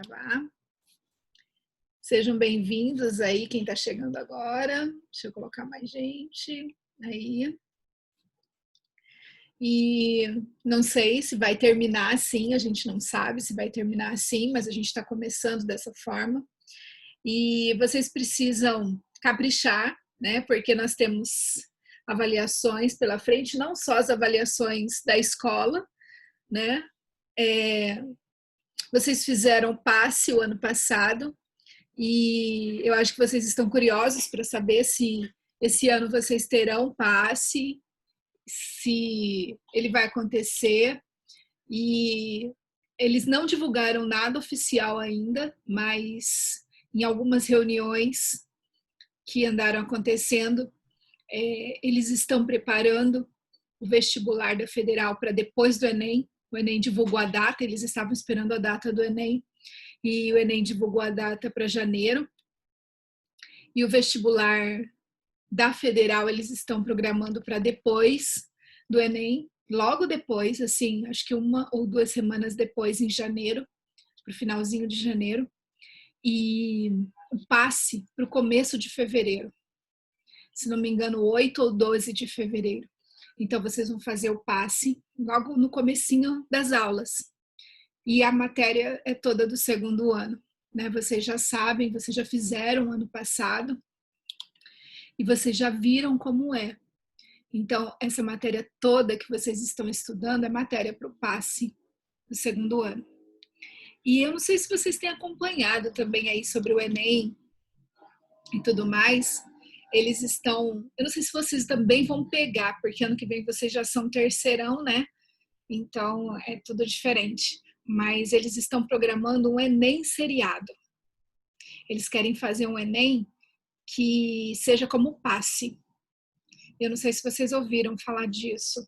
gravar. Sejam bem-vindos aí, quem está chegando agora. Deixa eu colocar mais gente aí. E não sei se vai terminar assim, a gente não sabe se vai terminar assim, mas a gente está começando dessa forma. E vocês precisam caprichar, né? Porque nós temos avaliações pela frente, não só as avaliações da escola, né? Vocês fizeram passe o ano passado e eu acho que vocês estão curiosos para saber se esse ano vocês terão passe, se ele vai acontecer. E eles não divulgaram nada oficial ainda, mas em algumas reuniões que andaram acontecendo, eles estão preparando o vestibular da Federal para depois do Enem. O Enem divulgou a data, eles estavam esperando a data do Enem, e o Enem divulgou a data para janeiro. E o vestibular da Federal eles estão programando para depois do Enem, logo depois, assim, acho que 1 ou 2 semanas depois, em janeiro, para o finalzinho de janeiro, e o passe para o começo de fevereiro, se não me engano, 8 ou 12 de fevereiro. Então, vocês vão fazer o passe logo no comecinho das aulas. E a matéria é toda do segundo ano, né? Vocês já sabem, vocês já fizeram ano passado e vocês já viram como é. Então, essa matéria toda que vocês estão estudando é matéria para o passe do segundo ano. E eu não sei se vocês têm acompanhado também aí sobre o Enem e tudo mais. Eles estão... Eu não sei se vocês também vão pegar, porque ano que vem vocês já são terceirão, né? Então, é tudo diferente. Mas eles estão programando um Enem seriado. Eles querem fazer um Enem que seja como passe. Eu não sei se vocês ouviram falar disso.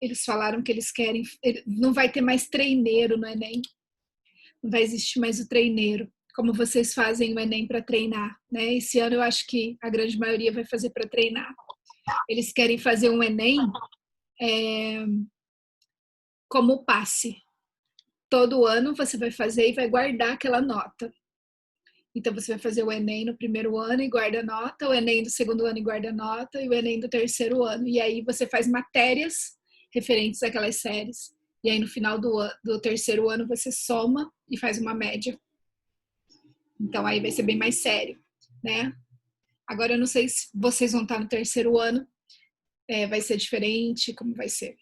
Eles falaram que eles querem... Não vai ter mais treineiro no Enem. Não vai existir mais o treineiro, como vocês fazem o Enem para treinar, né? Esse ano eu acho que a grande maioria vai fazer para treinar. Eles querem fazer um Enem como passe. Todo ano você vai fazer e vai guardar aquela nota. Então você vai fazer o Enem no primeiro ano e guarda a nota, o Enem do segundo ano e guarda a nota, e o Enem do terceiro ano. E aí você faz matérias referentes àquelas séries. E aí no final do terceiro ano você soma e faz uma média. Então aí vai ser bem mais sério, né? Agora eu não sei se vocês vão estar no terceiro ano, vai ser diferente, como vai ser.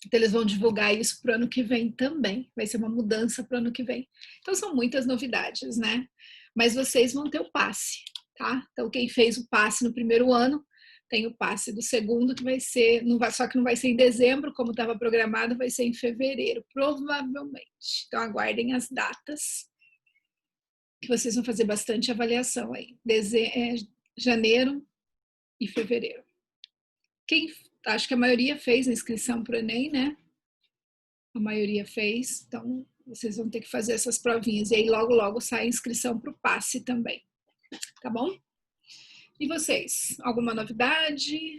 Então eles vão divulgar isso para o ano que vem também. Vai ser uma mudança para o ano que vem. Então são muitas novidades, né? Mas vocês vão ter o passe, tá? Então quem fez o passe no primeiro ano, tem o passe do segundo, que vai ser, só que não vai ser em dezembro, como estava programado, vai ser em fevereiro, provavelmente. Então aguardem as datas, que vocês vão fazer bastante avaliação aí. Janeiro e fevereiro. Acho que a maioria fez a inscrição para o Enem, né? A maioria fez, então vocês vão ter que fazer essas provinhas. E aí logo, logo sai a inscrição para o passe também, tá bom? E vocês? Alguma novidade?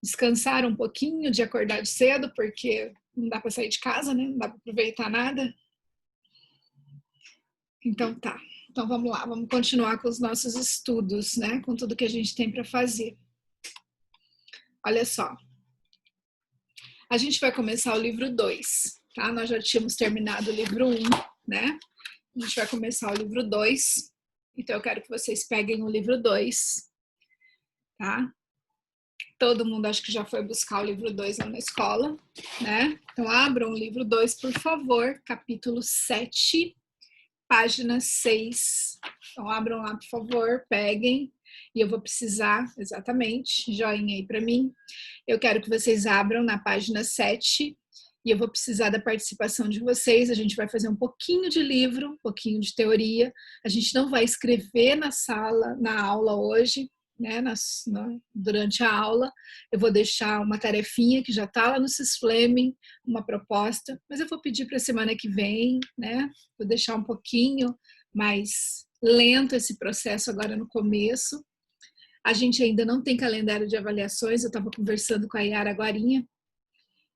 Descansar um pouquinho de acordar cedo, porque não dá para sair de casa, né? Não dá para aproveitar nada. Então tá. Então vamos lá, vamos continuar com os nossos estudos, né? Com tudo que a gente tem para fazer. Olha só. A gente vai começar o livro 2, tá? Nós já tínhamos terminado o livro 1, né? A gente vai começar o livro 2. Então eu quero que vocês peguem o livro 2, tá? Todo mundo acho que já foi buscar o livro 2 lá na escola, né? Então abram o livro 2, por favor, capítulo 7, página 6. Então abram lá, por favor, peguem. E eu vou precisar, exatamente, joinha aí para mim. Eu quero que vocês abram na página 7 e eu vou precisar da participação de vocês. A gente vai fazer um pouquinho de livro, um pouquinho de teoria. A gente não vai escrever na aula hoje, né? Durante a aula. Eu vou deixar uma tarefinha que já está lá no Sysflaming, uma proposta, mas eu vou pedir para a semana que vem, né? Vou deixar um pouquinho mais lento esse processo agora no começo. A gente ainda não tem calendário de avaliações, eu estava conversando com a Yara agorinha,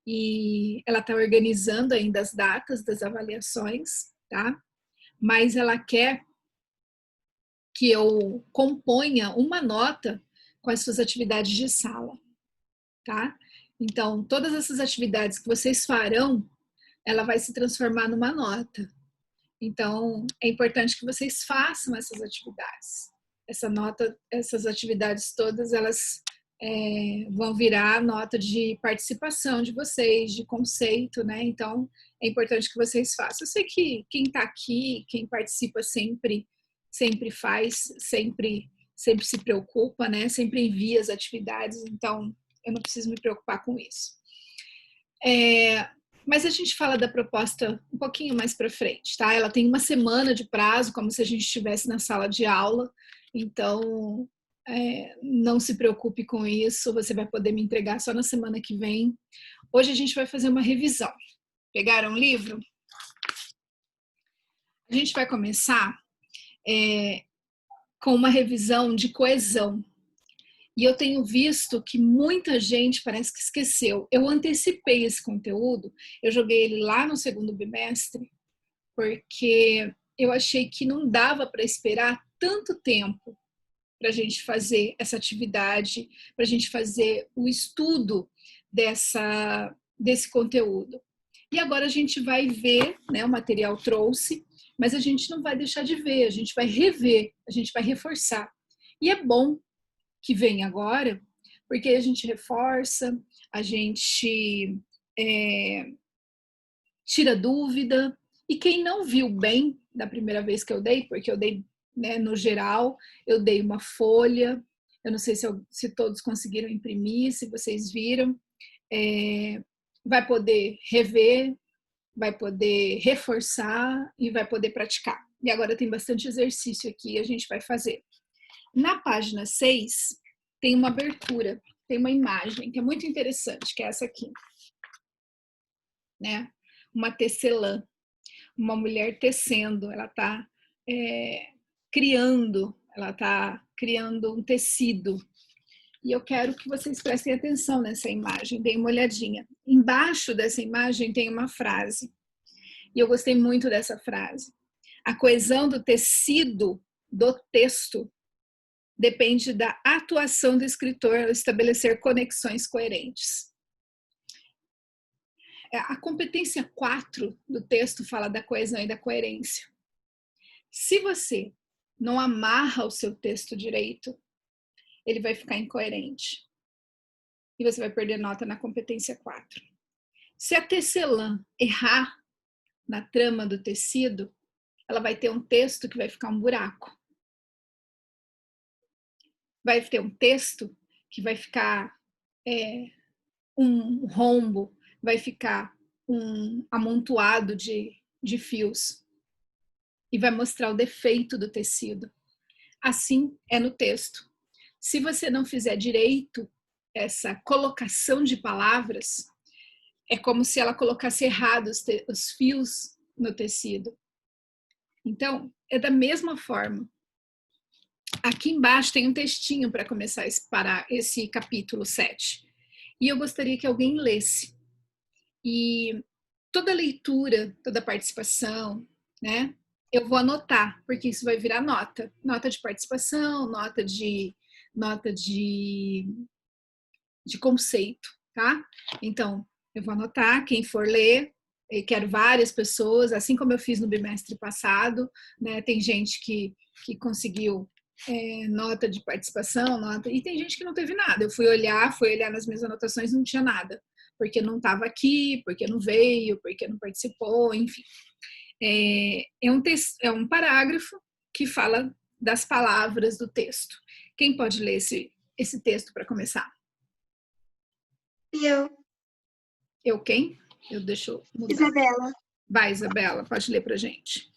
e ela está organizando ainda as datas das avaliações, tá? Mas ela quer que eu componha uma nota com as suas atividades de sala, tá? Então, todas essas atividades que vocês farão, ela vai se transformar numa nota. Então, é importante que vocês façam essas atividades. Essa nota, essas atividades todas, elas vão virar nota de participação de vocês, de conceito, né? Então, é importante que vocês façam. Eu sei que quem está aqui, quem participa sempre faz, sempre se preocupa, né? Sempre envia as atividades, então eu não preciso me preocupar com isso. Mas a gente fala da proposta um pouquinho mais para frente, tá? Ela tem uma semana de prazo, como se a gente estivesse na sala de aula, então não se preocupe com isso, você vai poder me entregar só na semana que vem. Hoje a gente vai fazer uma revisão. Pegaram o livro? A gente vai começar com uma revisão de coesão. E eu tenho visto que muita gente parece que esqueceu. Eu antecipei esse conteúdo, eu joguei ele lá no segundo bimestre, porque eu achei que não dava para esperar tanto tempo para a gente fazer essa atividade, para a gente fazer o estudo desse conteúdo. E agora a gente vai ver, né, o material trouxe, mas a gente não vai deixar de ver, a gente vai rever, a gente vai reforçar. E é bom que vem agora, porque a gente reforça, a gente tira dúvida, e quem não viu bem da primeira vez que eu dei, porque eu dei, né, no geral, eu dei uma folha, eu não sei se todos conseguiram imprimir, se vocês viram, vai poder rever, vai poder reforçar e vai poder praticar. E agora tem bastante exercício aqui, a gente vai fazer. Na página 6, tem uma abertura, tem uma imagem que é muito interessante, que é essa aqui. Né? Uma tecelã, uma mulher tecendo, ela está criando um tecido. E eu quero que vocês prestem atenção nessa imagem, deem uma olhadinha. Embaixo dessa imagem tem uma frase, e eu gostei muito dessa frase. A coesão do tecido do texto depende da atuação do escritor ao estabelecer conexões coerentes. A competência 4 do texto fala da coesão e da coerência. Se você não amarra o seu texto direito, ele vai ficar incoerente. E você vai perder nota na competência 4. Se a tecelã errar na trama do tecido, ela vai ter um texto que vai ficar um buraco. Vai ter um texto que vai ficar um rombo, vai ficar um amontoado de fios e vai mostrar o defeito do tecido. Assim é no texto. Se você não fizer direito essa colocação de palavras, é como se ela colocasse errado os fios no tecido. Então, é da mesma forma. Aqui embaixo tem um textinho para começar esse capítulo 7. E eu gostaria que alguém lesse. E toda leitura, toda participação, né? Eu vou anotar, porque isso vai virar nota. Nota de participação, nota de conceito, tá? Então, eu vou anotar, quem for ler, eu quero várias pessoas, assim como eu fiz no bimestre passado, né? Tem gente que conseguiu nota de participação, e tem gente que não teve nada. Eu fui olhar nas minhas anotações, não tinha nada, porque não estava aqui, porque não veio, porque não participou, enfim. É um parágrafo que fala das palavras do texto. Quem pode ler esse texto para começar? Eu quem? Deixa eu mudar. Isabela. Vai, Isabela, pode ler pra gente.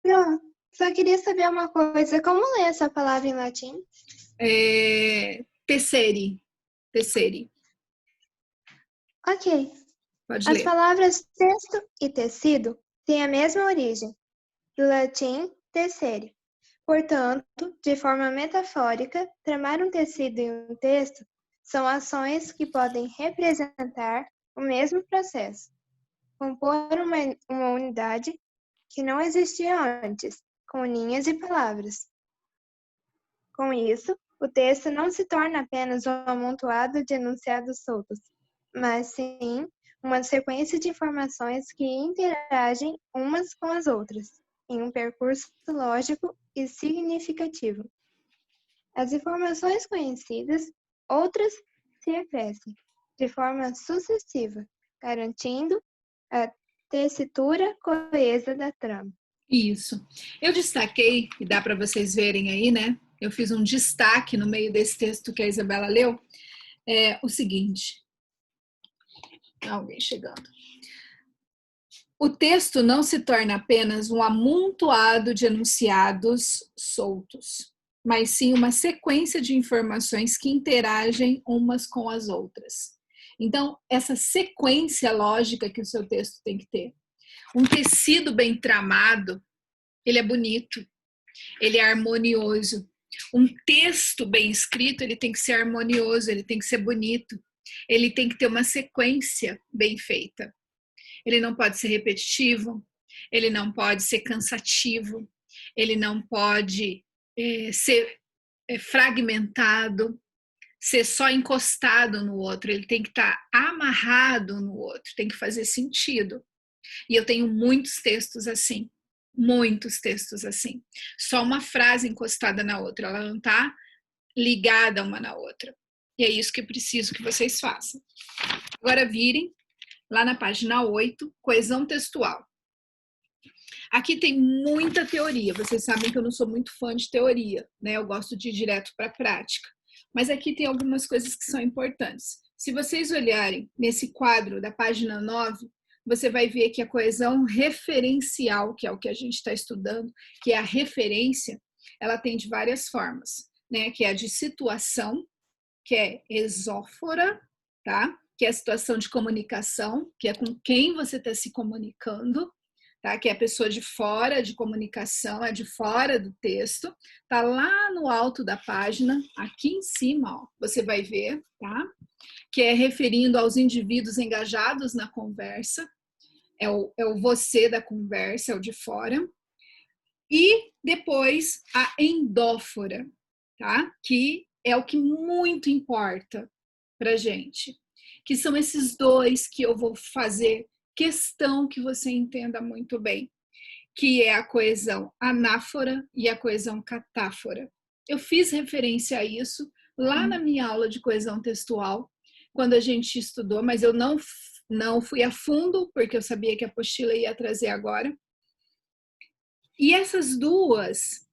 Pronto. Só queria saber uma coisa. Como lê essa palavra em latim? Tessere. Tessere. Ok. Pode As ler. palavras texto e tecido têm a mesma origem, do latim tessere. Portanto, de forma metafórica, tramar um tecido em um texto são ações que podem representar o mesmo processo, compor uma unidade que não existia antes, com linhas e palavras. Com isso, o texto não se torna apenas um amontoado de enunciados soltos, mas sim uma sequência de informações que interagem umas com as outras, em um percurso lógico e significativo. As informações conhecidas, outras se acrescem, de forma sucessiva, garantindo a tessitura coesa da trama. Isso. Eu destaquei, e dá para vocês verem aí, né? Eu fiz um destaque no meio desse texto que a Isabela leu, o seguinte. Alguém chegando. O texto não se torna apenas um amontoado de enunciados soltos, mas sim uma sequência de informações que interagem umas com as outras. Então, essa sequência lógica que o seu texto tem que ter. Um tecido bem tramado, ele é bonito, ele é harmonioso. Um texto bem escrito, ele tem que ser harmonioso, ele tem que ser bonito, ele tem que ter uma sequência bem feita. Ele não pode ser repetitivo, ele não pode ser cansativo, ele não pode ser fragmentado, ser só encostado no outro, ele tem que estar amarrado no outro, tem que fazer sentido. E eu tenho muitos textos assim, só uma frase encostada na outra, ela não está ligada uma na outra. E é isso que eu preciso que vocês façam. Agora virem lá na página 8, coesão textual. Aqui tem muita teoria, vocês sabem que eu não sou muito fã de teoria, né? Eu gosto de ir direto para a prática. Mas aqui tem algumas coisas que são importantes. Se vocês olharem nesse quadro da página 9, você vai ver que a coesão referencial, que é o que a gente está estudando, que é a referência, ela tem de várias formas, né? Que é a de situação, que é exófora, tá? Que é a situação de comunicação, que é com quem você está se comunicando, tá? Que é a pessoa de fora de comunicação, é de fora do texto, tá lá no alto da página, aqui em cima, ó, você vai ver, tá? Que é referindo aos indivíduos engajados na conversa, é o você da conversa, é o de fora. E depois a endófora, tá? Que é o que muito importa pra gente, que são esses dois que eu vou fazer questão que você entenda muito bem, que é a coesão anáfora e a coesão catáfora. Eu fiz referência a isso lá na minha aula de coesão textual, quando a gente estudou, mas eu não fui a fundo, porque eu sabia que a apostila ia trazer agora. E essas duas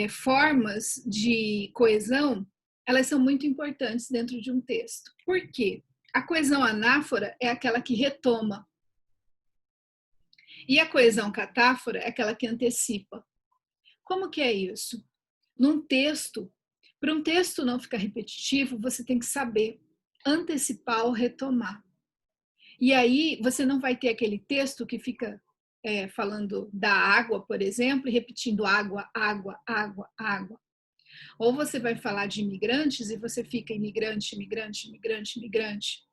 formas de coesão, elas são muito importantes dentro de um texto. Por quê? A coesão anáfora é aquela que retoma. E a coesão catáfora é aquela que antecipa. Como que é isso? Num texto, para um texto não ficar repetitivo, você tem que saber antecipar ou retomar. E aí você não vai ter aquele texto que fica falando da água, por exemplo, e repetindo água, água, água, água. Ou você vai falar de imigrantes e você fica imigrante, imigrante, imigrante, imigrante.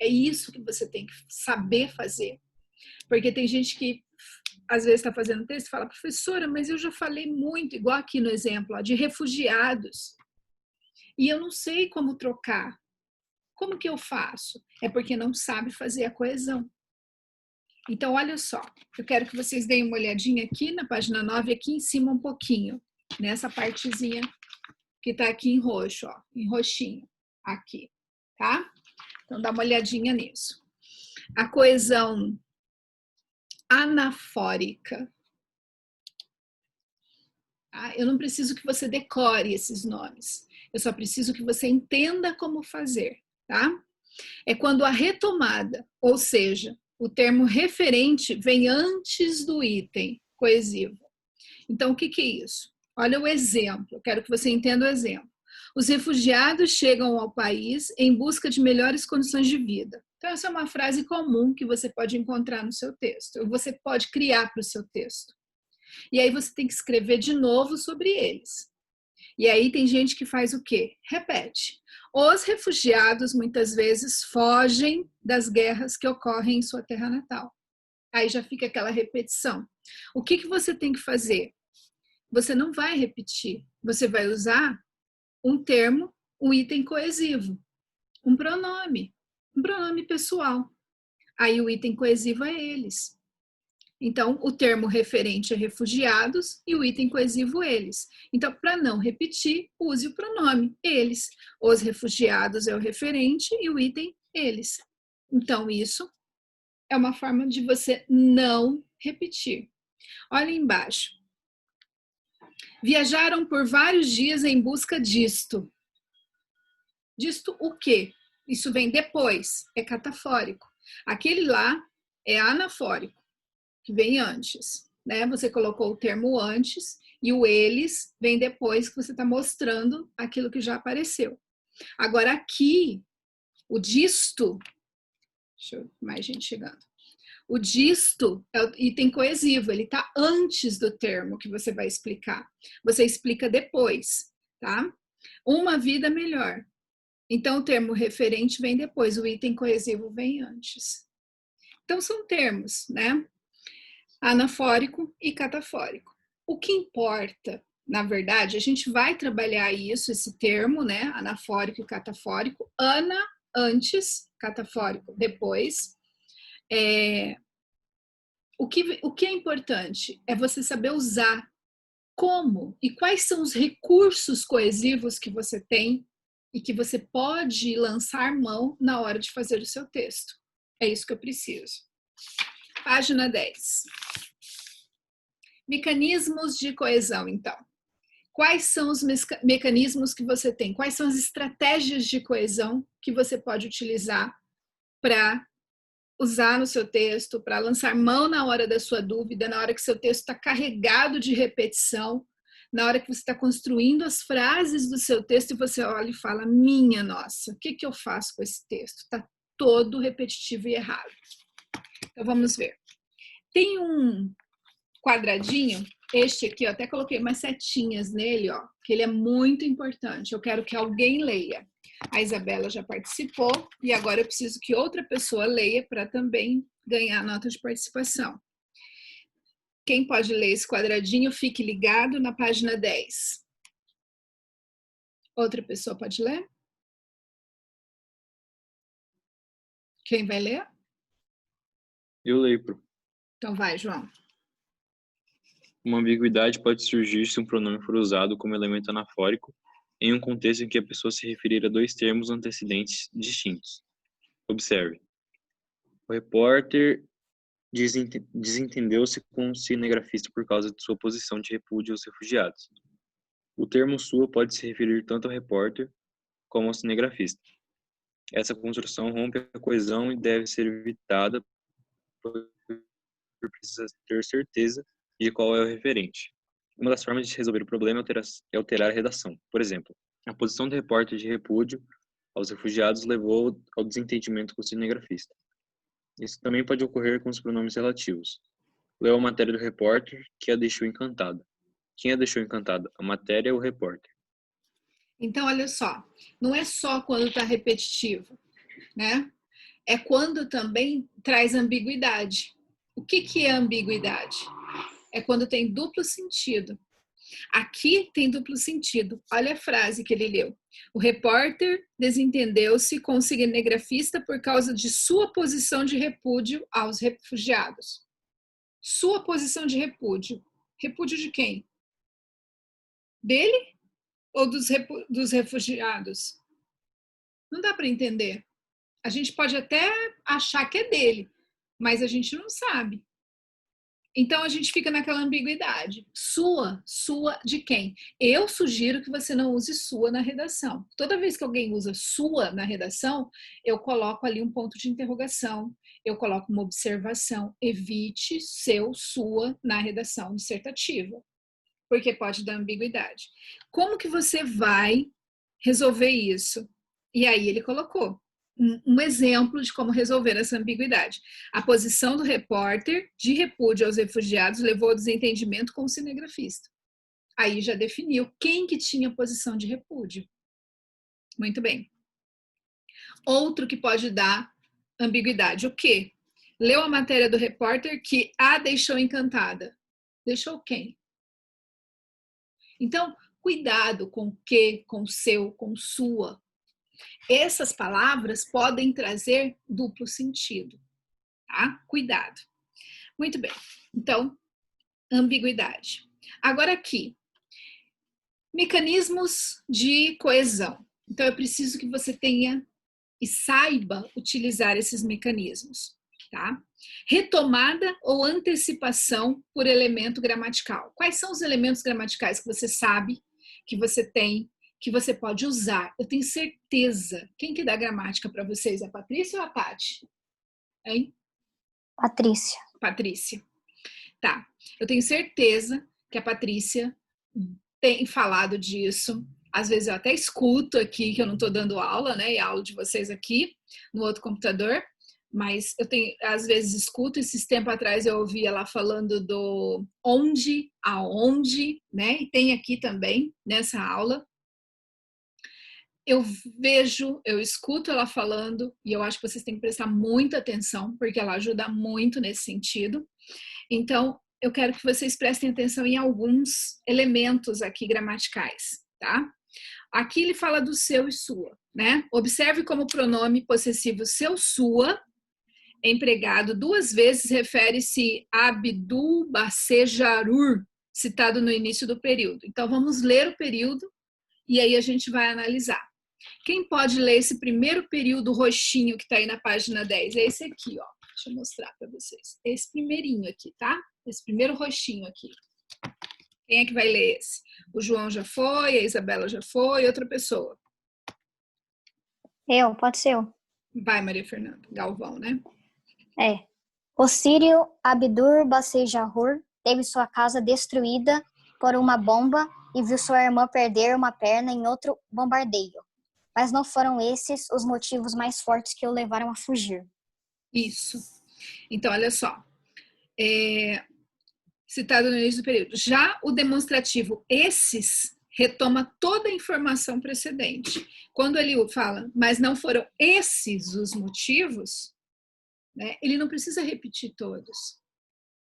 É isso que você tem que saber fazer. Porque tem gente que às vezes está fazendo texto e fala, professora, mas eu já falei muito, igual aqui no exemplo, ó, de refugiados. E eu não sei como trocar. Como que eu faço? É porque não sabe fazer a coesão. Então, olha só, eu quero que vocês deem uma olhadinha aqui na página 9, aqui em cima um pouquinho, nessa partezinha que está aqui em roxo, ó, em roxinho, aqui, tá? Então, dá uma olhadinha nisso. A coesão anafórica. Tá? Eu não preciso que você decore esses nomes, eu só preciso que você entenda como fazer, tá? É quando a retomada, ou seja, o termo referente vem antes do item coesivo. Então, o que é isso? Olha o exemplo, eu quero que você entenda o exemplo. Os refugiados chegam ao país em busca de melhores condições de vida. Então, essa é uma frase comum que você pode encontrar no seu texto, ou você pode criar para o seu texto. E aí você tem que escrever de novo sobre eles. E aí tem gente que faz o quê? Repete. Os refugiados muitas vezes fogem das guerras que ocorrem em sua terra natal. Aí já fica aquela repetição. O que você tem que fazer? Você não vai repetir. Você vai usar um termo, um item coesivo, um pronome pessoal. Aí o item coesivo é eles. Então, o termo referente é refugiados e o item coesivo eles. Então, para não repetir, use o pronome eles. Os refugiados é o referente e o item eles. Então, isso é uma forma de você não repetir. Olha embaixo. Viajaram por vários dias em busca disto. Disto o quê? Isso vem depois, é catafórico. Aquele lá é anafórico, que vem antes, né? Você colocou o termo antes e o eles vem depois, que você está mostrando aquilo que já apareceu. Agora aqui, o disto, deixa eu mais gente chegando. O disto é o item coesivo, ele está antes do termo que você vai explicar. Você explica depois, tá? Uma vida melhor. Então, o termo referente vem depois, o item coesivo vem antes. Então, são termos, né? Anafórico e catafórico. O que importa, na verdade, a gente vai trabalhar isso, esse termo, né? Anafórico e catafórico. Ana, antes, catafórico, depois. O que é importante é você saber usar como e quais são os recursos coesivos que você tem e que você pode lançar mão na hora de fazer o seu texto. É isso que eu preciso. Página 10. Mecanismos de coesão, então. Quais são os mecanismos que você tem? Quais são as estratégias de coesão que você pode utilizar para usar no seu texto, para lançar mão na hora da sua dúvida, na hora que seu texto está carregado de repetição, na hora que você está construindo as frases do seu texto e você olha e fala, minha nossa, o que eu faço com esse texto? Está todo repetitivo e errado. Então, vamos ver. Tem um quadradinho, este aqui, eu até coloquei umas setinhas nele, ó, que ele é muito importante. Eu quero que alguém leia. A Isabela já participou e agora eu preciso que outra pessoa leia para também ganhar nota de participação. Quem pode ler esse quadradinho, fique ligado na página 10. Outra pessoa pode ler? Quem vai ler? Eu leio, Pro. Então vai, João. Uma ambiguidade pode surgir se um pronome for usado como elemento anafórico em um contexto em que a pessoa se referir a dois termos antecedentes distintos. Observe. O repórter desentendeu-se com o cinegrafista por causa de sua posição de repúdio aos refugiados. O termo sua pode se referir tanto ao repórter como ao cinegrafista. Essa construção rompe a coesão e deve ser evitada por precisar ter certeza de qual é o referente. Uma das formas de resolver o problema é alterar a redação. Por exemplo, a posição do repórter de repúdio aos refugiados levou ao desentendimento com o cinegrafista. Isso também pode ocorrer com os pronomes relativos. Leu a matéria do repórter, que a deixou encantada. Quem a deixou encantada? A matéria ou o repórter? Então, olha só, não é só quando está repetitivo, né? É quando também traz ambiguidade. O que é ambiguidade? É quando tem duplo sentido. Aqui tem duplo sentido. Olha a frase que ele leu. O repórter desentendeu-se com o cinegrafista por causa de sua posição de repúdio aos refugiados. Sua posição de repúdio. Repúdio de quem? Dele ou dos refugiados? Não dá para entender. A gente pode até achar que é dele, mas a gente não sabe. Então, a gente fica naquela ambiguidade. Sua de quem? Eu sugiro que você não use sua na redação. Toda vez que alguém usa sua na redação, eu coloco ali um ponto de interrogação, eu coloco uma observação. Evite seu, sua na redação dissertativa, porque pode dar ambiguidade. Como que você vai resolver isso? E aí ele colocou um exemplo de como resolver essa ambiguidade. A posição do repórter de repúdio aos refugiados levou ao desentendimento com o cinegrafista. Aí já definiu quem que tinha posição de repúdio. Muito bem. Outro que pode dar ambiguidade, o quê? Leu a matéria do repórter que a deixou encantada. Deixou quem? Então, cuidado com o que, com o seu, com sua. Essas palavras podem trazer duplo sentido, tá? Cuidado. Muito bem. Então, ambiguidade. Agora aqui, mecanismos de coesão. Então, eu preciso que você tenha e saiba utilizar esses mecanismos, tá? Retomada ou antecipação por elemento gramatical. Quais são os elementos gramaticais que você sabe, que você tem, que você pode usar? Eu tenho certeza. Quem que dá gramática para vocês? A Patrícia ou a Paty? Hein? Patrícia. Patrícia. Tá. Eu tenho certeza que a Patrícia tem falado disso. Às vezes eu até escuto aqui, que eu não estou dando aula, né? E a aula de vocês aqui no outro computador. Mas eu tenho, às vezes escuto. Esses tempos atrás eu ouvi ela falando do onde, aonde, né? E tem aqui também nessa aula. Eu vejo, eu escuto ela falando e eu acho que vocês têm que prestar muita atenção, porque ela ajuda muito nesse sentido. Então, eu quero que vocês prestem atenção em alguns elementos aqui gramaticais, tá? Aqui ele fala do seu e sua, né? Observe como o pronome possessivo seu, sua, empregado duas vezes, refere-se a Abdul Baser Jarur, citado no início do período. Então, vamos ler o período e aí a gente vai analisar. Quem pode ler esse primeiro período roxinho que está aí na página 10? É esse aqui, ó. Deixa eu mostrar para vocês. Esse primeirinho aqui, tá? Esse primeiro roxinho aqui. Quem é que vai ler esse? O João já foi, a Isabela já foi, outra pessoa. Pode ser eu. Vai, Maria Fernanda. Galvão, né? O sírio Abdur Bassejahur teve sua casa destruída por uma bomba e viu sua irmã perder uma perna em outro bombardeio. Mas não foram esses os motivos mais fortes que o levaram a fugir. Isso. Então, olha só. Citado no início do período. Já o demonstrativo esses retoma toda a informação precedente. Quando ele fala, mas não foram esses os motivos, né, ele não precisa repetir todos.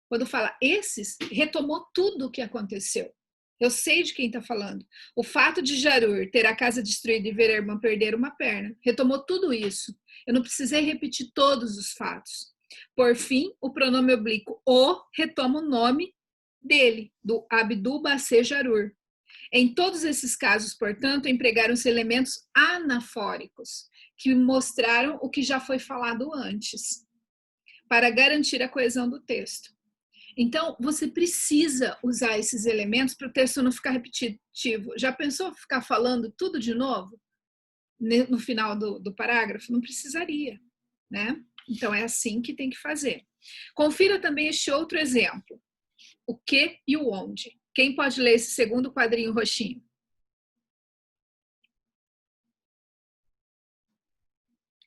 Quando fala esses, retomou tudo o que aconteceu. Eu sei de quem está falando. O fato de Jarur ter a casa destruída e ver a irmã perder uma perna, retomou tudo isso. Eu não precisei repetir todos os fatos. Por fim, o pronome oblíquo o retoma o nome dele, do Abdul Baser Jarur. Em todos esses casos, portanto, empregaram-se elementos anafóricos, que mostraram o que já foi falado antes, para garantir a coesão do texto. Então, você precisa usar esses elementos para o texto não ficar repetitivo. Já pensou ficar falando tudo de novo no final do parágrafo? Não precisaria, né? Então, é assim que tem que fazer. Confira também este outro exemplo. O que e o onde. Quem pode ler esse segundo quadrinho roxinho?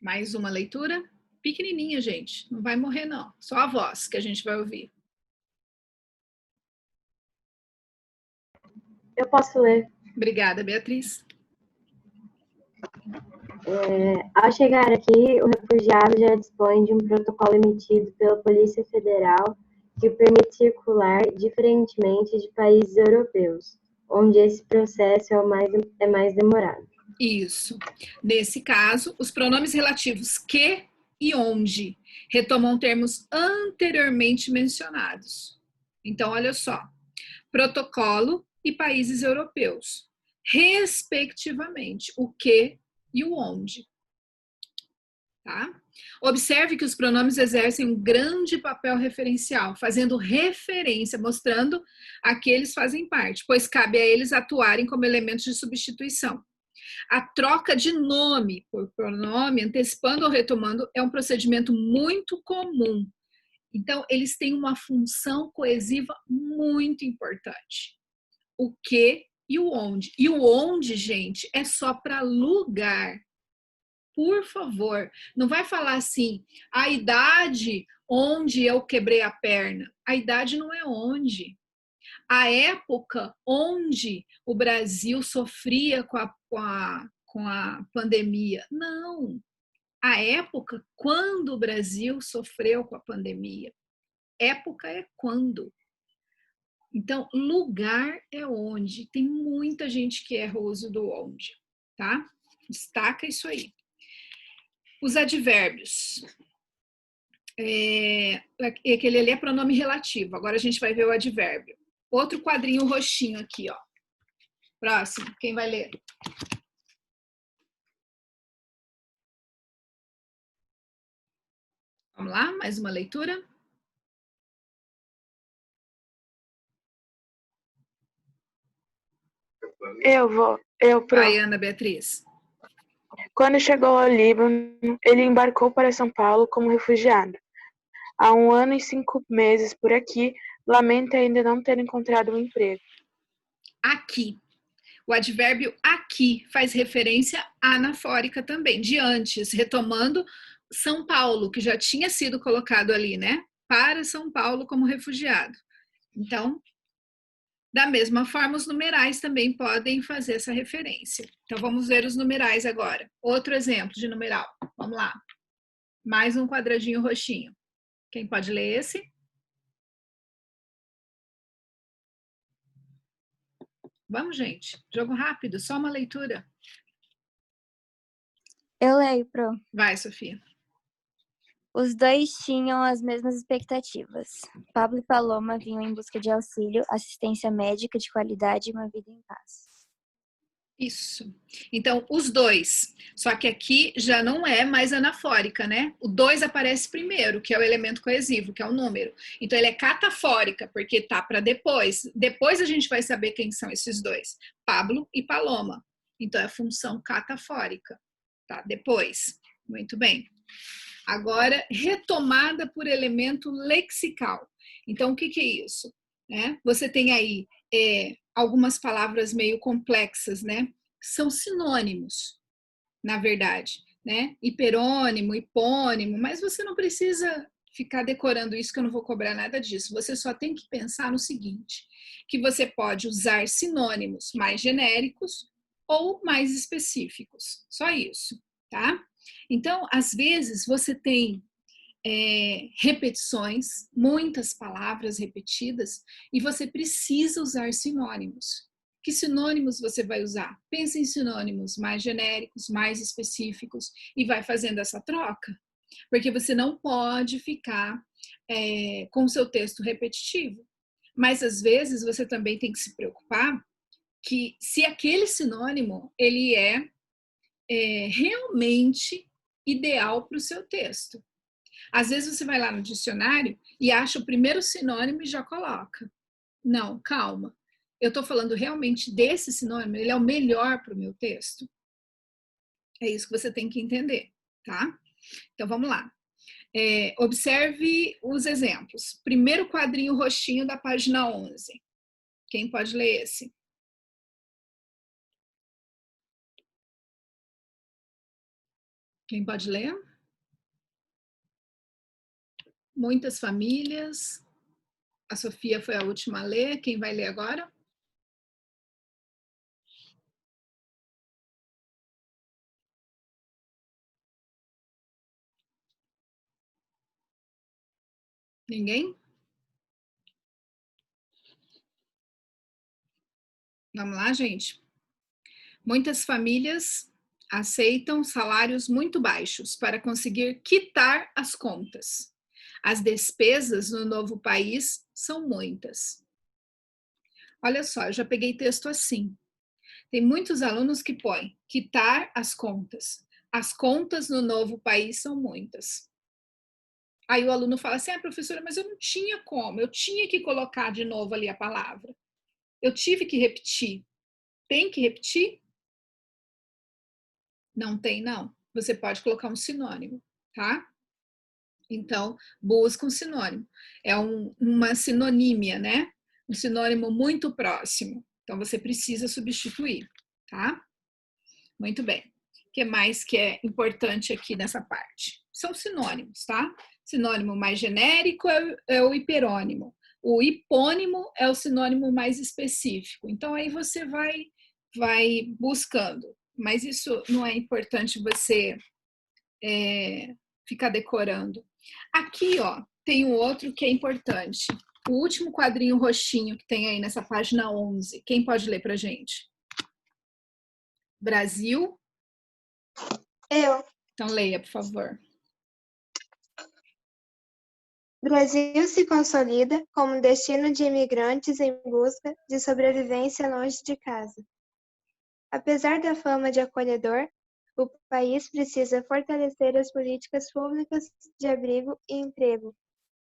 Mais uma leitura? Pequenininha, gente. Não vai morrer, não. Só a voz que a gente vai ouvir. Eu posso ler. Obrigada, Beatriz. Ao chegar aqui, o refugiado já dispõe de um protocolo emitido pela Polícia Federal que o permite circular diferentemente de países europeus, onde esse processo é mais demorado. Isso. Nesse caso, os pronomes relativos que e onde retomam termos anteriormente mencionados. Então, olha só. Protocolo e países europeus, respectivamente, o que e o onde. Tá? Observe que os pronomes exercem um grande papel referencial, fazendo referência, mostrando a que eles fazem parte, pois cabe a eles atuarem como elementos de substituição. A troca de nome por pronome, antecipando ou retomando, é um procedimento muito comum. Então, eles têm uma função coesiva muito importante. O que e o onde. E o onde, gente, é só para lugar. Por favor, não vai falar assim, a idade onde eu quebrei a perna. A idade não é onde. A época onde o Brasil sofria com a pandemia. Não. A época quando o Brasil sofreu com a pandemia. Época é quando. Então, lugar é onde. Tem muita gente que erra o uso do onde, tá? Destaca isso aí. Os advérbios. Aquele ali é pronome relativo. Agora a gente vai ver o advérbio. Outro quadrinho roxinho aqui, ó. Próximo. Quem vai ler? Vamos lá, mais uma leitura. Vai, Ana Beatriz. Quando chegou ao Líbano, ele embarcou para São Paulo como refugiado. Há 1 ano e 5 meses por aqui, lamenta ainda não ter encontrado um emprego. Aqui. O advérbio aqui faz referência à anafórica também, de antes, retomando São Paulo, que já tinha sido colocado ali, né? Para São Paulo como refugiado. Então, da mesma forma, os numerais também podem fazer essa referência. Então, vamos ver os numerais agora. Outro exemplo de numeral. Vamos lá. Mais um quadradinho roxinho. Quem pode ler esse? Vamos, gente. Jogo rápido, só uma leitura. Eu leio, Pro. Vai, Sofia. Os dois tinham as mesmas expectativas. Pablo e Paloma vinham em busca de auxílio, assistência médica de qualidade e uma vida em paz. Isso. Então, os dois. Só que aqui já não é mais anafórica, né? O 2 aparece primeiro, que é o elemento coesivo, que é o número. Então, ele é catafórica, porque tá para depois. Depois a gente vai saber quem são esses dois. Pablo e Paloma. Então, é a função catafórica. Tá? Depois. Muito bem. Agora, retomada por elemento lexical. Então, o que é isso? Você tem aí algumas palavras meio complexas, né? São sinônimos, na verdade, né? Hiperônimo, hipônimo, mas você não precisa ficar decorando isso, que eu não vou cobrar nada disso. Você só tem que pensar no seguinte, que você pode usar sinônimos mais genéricos ou mais específicos. Só isso, tá? Então, às vezes, você tem repetições, muitas palavras repetidas, e você precisa usar sinônimos. Que sinônimos você vai usar? Pensa em sinônimos mais genéricos, mais específicos, e vai fazendo essa troca. Porque você não pode ficar com o seu texto repetitivo. Mas, às vezes, você também tem que se preocupar que se aquele sinônimo ele é realmente ideal para o seu texto. Às vezes você vai lá no dicionário e acha o primeiro sinônimo e já coloca. Não, calma. Eu estou falando realmente desse sinônimo, ele é o melhor para o meu texto. É isso que você tem que entender, tá? Então vamos lá. Observe os exemplos. Primeiro quadrinho roxinho da página 11. Quem pode ler esse? Quem pode ler? Muitas famílias. A Sofia foi a última a ler. Quem vai ler agora? Ninguém? Vamos lá, gente. Muitas famílias aceitam salários muito baixos para conseguir quitar as contas. As despesas no novo país são muitas. Olha só, eu já peguei texto assim. Tem muitos alunos que põem quitar as contas. As contas no novo país são muitas. Aí o aluno fala assim, professora, mas eu não tinha como, eu tinha que colocar de novo ali a palavra. Eu tive que repetir. Tem que repetir? Não tem, não. Você pode colocar um sinônimo, tá? Então, busca um sinônimo. É uma sinonímia, né? Um sinônimo muito próximo. Então, você precisa substituir, tá? Muito bem. O que mais que é importante aqui nessa parte? São sinônimos, tá? Sinônimo mais genérico é o hiperônimo. O hipônimo é o sinônimo mais específico. Então, aí você vai buscando. Mas isso não é importante você ficar decorando. Aqui, ó, tem um outro que é importante. O último quadrinho roxinho que tem aí nessa página 11. Quem pode ler pra gente? Brasil. Eu. Então, leia, por favor. Brasil se consolida como destino de imigrantes em busca de sobrevivência longe de casa. Apesar da fama de acolhedor, o país precisa fortalecer as políticas públicas de abrigo e emprego,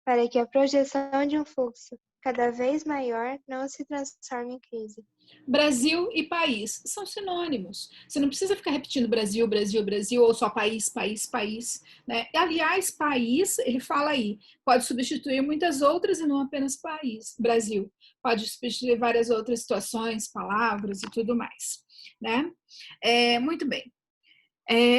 para que a projeção de um fluxo cada vez maior não se transforme em crise. Brasil e país são sinônimos. Você não precisa ficar repetindo Brasil, Brasil, Brasil, ou só país, país, país. Né? Aliás, país, ele fala aí, pode substituir muitas outras e não apenas país. Brasil pode substituir várias outras situações, palavras e tudo mais. Né? Muito bem.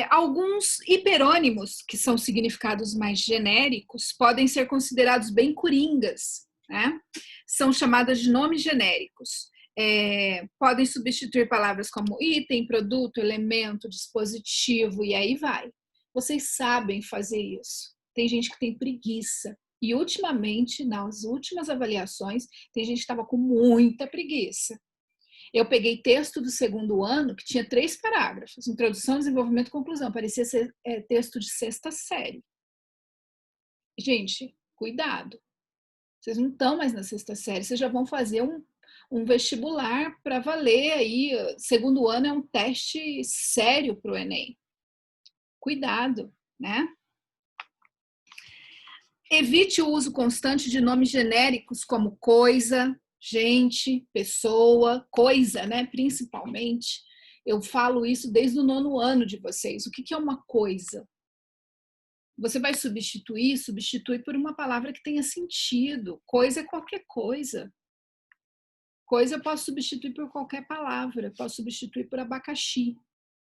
Alguns hiperônimos, que são significados mais genéricos, podem ser considerados bem coringas, né? São chamadas de nomes genéricos. Podem substituir palavras como item, produto, elemento, dispositivo, e aí vai. Vocês sabem fazer isso. Tem gente que tem preguiça. E ultimamente, nas últimas avaliações, tem gente que estava com muita preguiça. Eu peguei texto do segundo ano que tinha 3 parágrafos, introdução, desenvolvimento e conclusão. Parecia ser texto de 6ª série. Gente, cuidado. Vocês não estão mais na 6ª série, vocês já vão fazer um vestibular para valer aí. Segundo ano é um teste sério para o Enem. Cuidado, né? Evite o uso constante de nomes genéricos como coisa, gente, pessoa, coisa, né? Principalmente. Eu falo isso desde o 9º ano de vocês. O que é uma coisa? Você vai substitui por uma palavra que tenha sentido. Coisa é qualquer coisa. Coisa eu posso substituir por qualquer palavra. Eu posso substituir por abacaxi.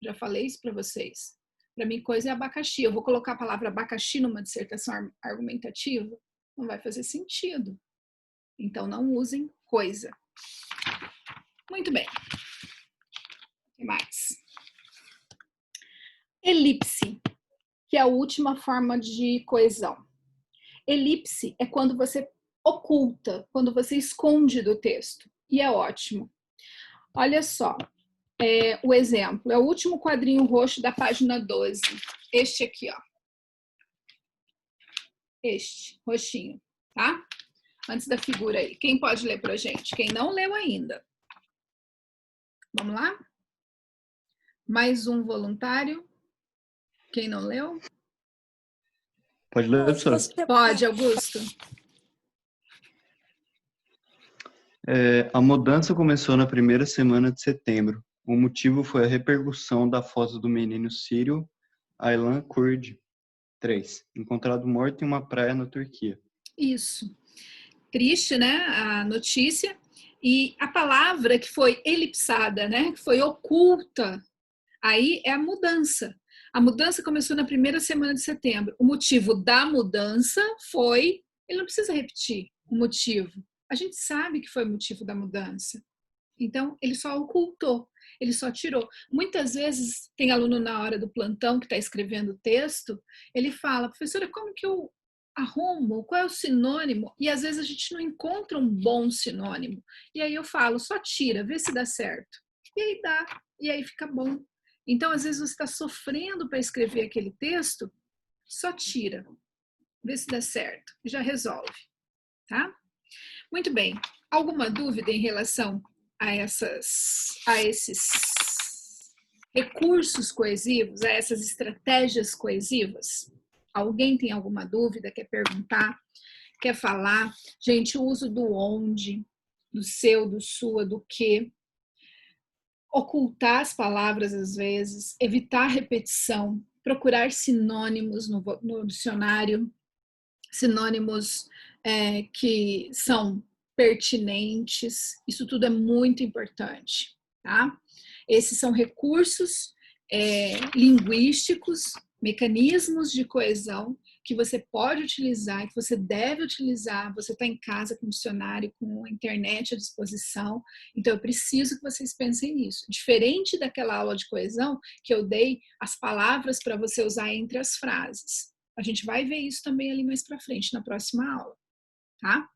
Já falei isso para vocês. Para mim, coisa é abacaxi. Eu vou colocar a palavra abacaxi numa dissertação argumentativa? Não vai fazer sentido. Então, não usem coisa. Muito bem. O que mais? Elipse, que é a última forma de coesão. Elipse é quando você oculta, quando você esconde do texto. E é ótimo. Olha só, o exemplo. É o último quadrinho roxo da página 12. Este aqui, ó. Este, roxinho, tá? Antes da figura aí. Quem pode ler pra gente? Quem não leu ainda. Vamos lá? Mais um voluntário. Quem não leu? Pode ler, professora? Pode, Augusto. A mudança começou na primeira semana de setembro. O motivo foi a repercussão da foto do menino sírio Aylan Kurd, 3, encontrado morto em uma praia na Turquia. Isso. Triste, né, a notícia. E a palavra que foi elipsada, né, que foi oculta, aí é a mudança. A mudança começou na primeira semana de setembro. O motivo da mudança foi... Ele não precisa repetir o motivo. A gente sabe que foi o motivo da mudança. Então, ele só ocultou, ele só tirou. Muitas vezes, tem aluno na hora do plantão que está escrevendo o texto, ele fala, professora, como que eu arrumo? Qual é o sinônimo? E às vezes a gente não encontra um bom sinônimo. E aí eu falo, só tira, vê se dá certo. E aí dá, e aí fica bom. Então, às vezes você está sofrendo para escrever aquele texto, só tira, vê se dá certo, e já resolve, tá? Muito bem. Alguma dúvida em relação a esses recursos coesivos, a essas estratégias coesivas? Alguém tem alguma dúvida, quer perguntar, quer falar? Gente, o uso do onde, do seu, do sua, do que. Ocultar as palavras às vezes, evitar repetição, procurar sinônimos no dicionário, sinônimos que são pertinentes, isso tudo é muito importante, tá? Esses são recursos linguísticos, mecanismos de coesão que você pode utilizar, que você deve utilizar. Você está em casa com dicionário, com a internet à disposição. Então, eu preciso que vocês pensem nisso. Diferente daquela aula de coesão, que eu dei as palavras para você usar entre as frases. A gente vai ver isso também ali mais para frente, na próxima aula, tá?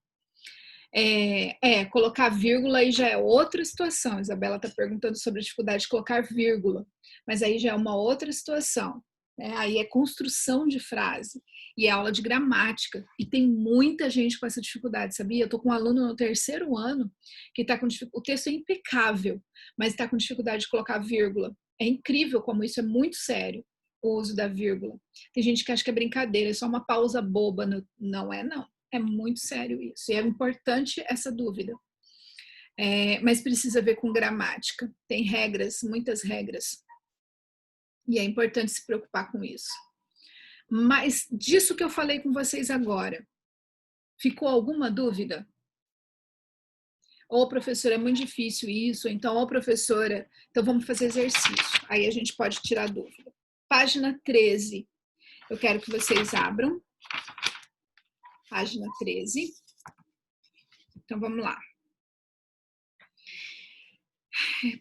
Colocar vírgula aí já é outra situação. A Isabela está perguntando sobre a dificuldade de colocar vírgula, mas aí já é uma outra situação. Né? Aí é construção de frase e é aula de gramática. E tem muita gente com essa dificuldade, sabia? Eu estou com um aluno no 3º ano que está com dificuldade. O texto é impecável, mas está com dificuldade de colocar vírgula. É incrível como isso é muito sério, o uso da vírgula. Tem gente que acha que é brincadeira, é só uma pausa boba. Não é, não. É muito sério isso. E é importante essa dúvida. Mas precisa ver com gramática. Tem regras, muitas regras. E é importante se preocupar com isso. Mas disso que eu falei com vocês agora, ficou alguma dúvida? Ou professora, é muito difícil isso, então, ou professora, então vamos fazer exercício. Aí a gente pode tirar dúvida. Página 13. Eu quero que vocês abram. Página 13. Então, vamos lá.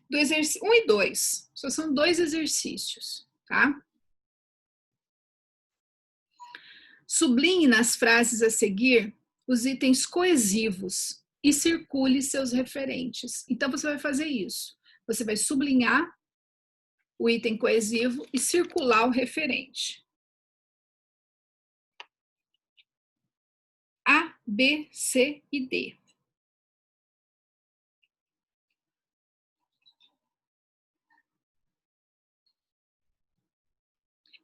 Do exercício 1 e 2. Só são 2 exercícios, tá? Sublinhe nas frases a seguir os itens coesivos e circule seus referentes. Então, você vai fazer isso. Você vai sublinhar o item coesivo e circular o referente. A, B, C e D.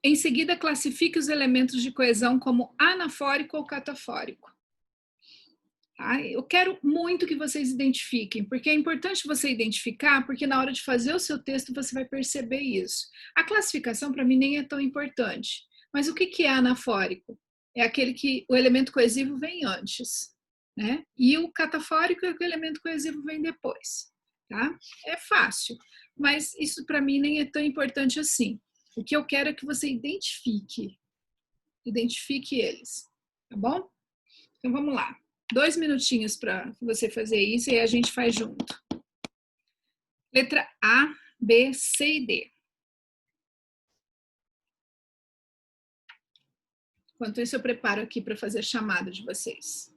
Em seguida, classifique os elementos de coesão como anafórico ou catafórico. Tá? Eu quero muito que vocês identifiquem, porque é importante você identificar, porque na hora de fazer o seu texto você vai perceber isso. A classificação, para mim, nem é tão importante. Mas o que é anafórico? É aquele que o elemento coesivo vem antes, né? E o catafórico é que o elemento coesivo vem depois. Tá? É fácil, mas isso para mim nem é tão importante assim. O que eu quero é que você identifique eles, tá bom? Então vamos lá. 2 minutinhos para você fazer isso e a gente faz junto. Letra A, B, C e D. Enquanto isso, eu preparo aqui para fazer a chamada de vocês.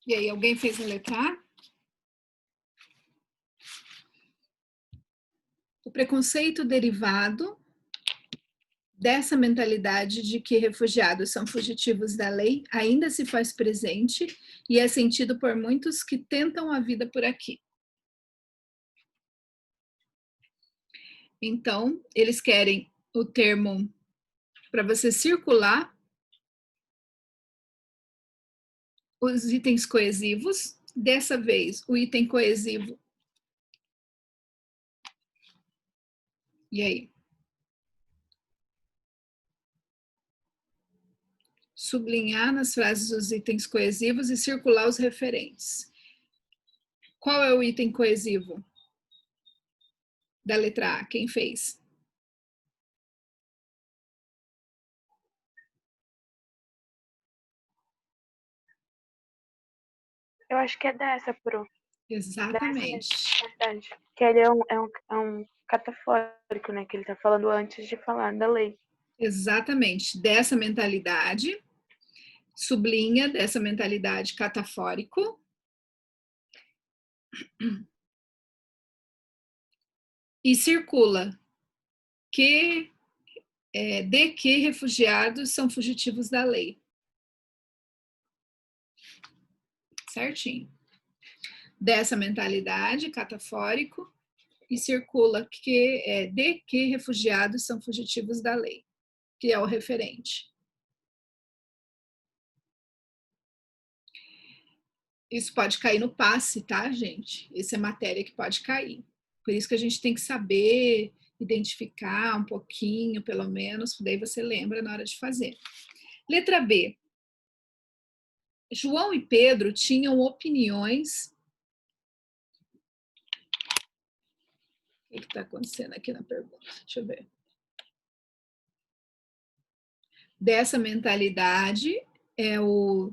E aí, alguém fez a letra A? O preconceito derivado dessa mentalidade de que refugiados são fugitivos da lei ainda se faz presente e é sentido por muitos que tentam a vida por aqui. Então, eles querem o termo para você circular os itens coesivos Dessa vez, o item coesivo. E aí? Sublinhar nas frases os itens coesivos e circular os referentes. Qual é o item coesivo? Da letra A, quem fez? Eu acho que é dessa, Pro. Exatamente. Dessa, verdade. Que ele é um catafórico, né? Que ele tá falando antes de falar da lei. Exatamente. Dessa mentalidade, sublinha dessa mentalidade catafórico. E circula de que refugiados são fugitivos da lei. Certinho. Dessa mentalidade, catafórico, e circula de que refugiados são fugitivos da lei, que é o referente. Isso pode cair no passe, tá, gente? Isso é matéria que pode cair. Por isso que a gente tem que saber identificar um pouquinho, pelo menos, daí você lembra na hora de fazer. Letra B. João e Pedro tinham opiniões. O que está acontecendo aqui na pergunta? Deixa eu ver. Dessa mentalidade é o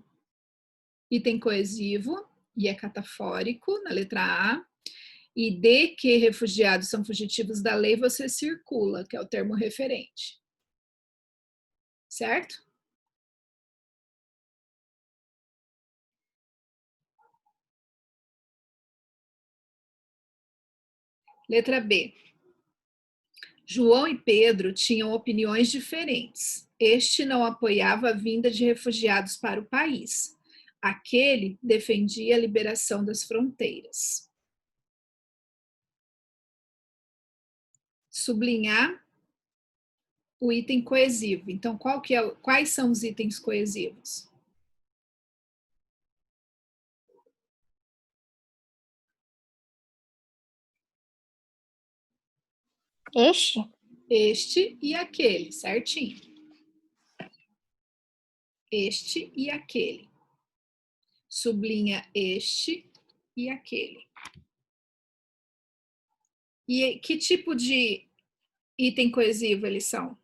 item coesivo e é catafórico na letra A. E de que refugiados são fugitivos da lei, você circula, que é o termo referente. Certo? Letra B. João e Pedro tinham opiniões diferentes. Este não apoiava a vinda de refugiados para o país. Aquele defendia a liberação das fronteiras. Sublinhar o item coesivo. Então, quais são os itens coesivos? Este e aquele, certinho. Este e aquele. Sublinha este e aquele. E que tipo de item coesivo eles são?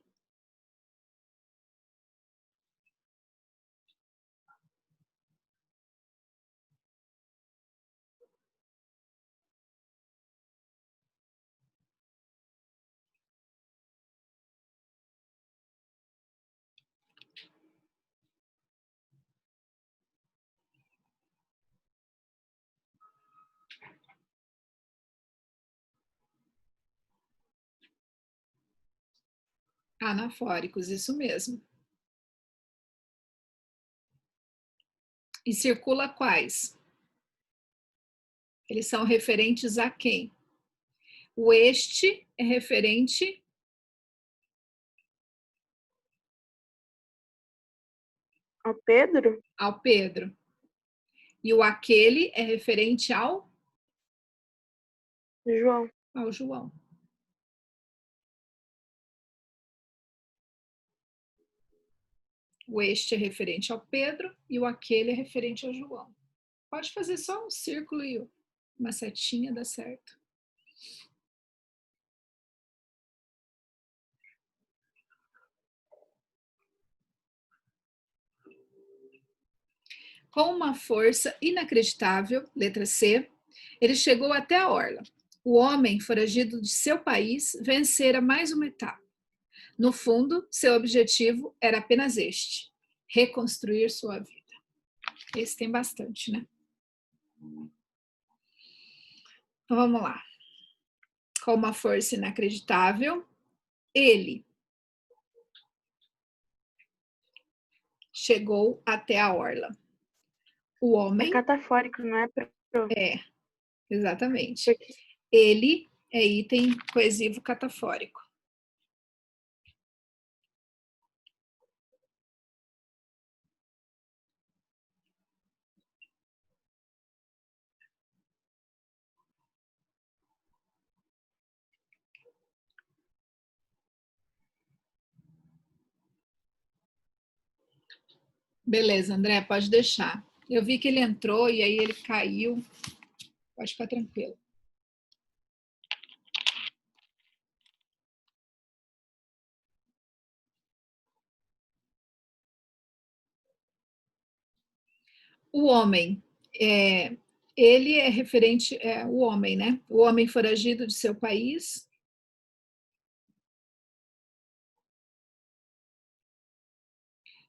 Anafóricos, isso mesmo. E circula quais? Eles são referentes a quem? O este é referente Ao Pedro? ao Pedro. E o aquele é referente ao João. Ao João. O este é referente ao Pedro e o aquele é referente ao João. Pode fazer só um círculo e uma setinha, dá certo. Com uma força inacreditável, letra C, ele chegou até a orla. O homem, foragido de seu país, vencera mais uma etapa. No fundo, seu objetivo era apenas este: reconstruir sua vida. Esse tem bastante, né? Então vamos lá. Com uma força inacreditável, ele chegou até a orla. O homem. É catafórico, não é? É, exatamente. Ele é item coesivo catafórico. Beleza, André, pode deixar. Eu vi que ele entrou e aí ele caiu. Pode ficar tranquilo. O homem, ele é referente, o homem, né? O homem foragido de seu país.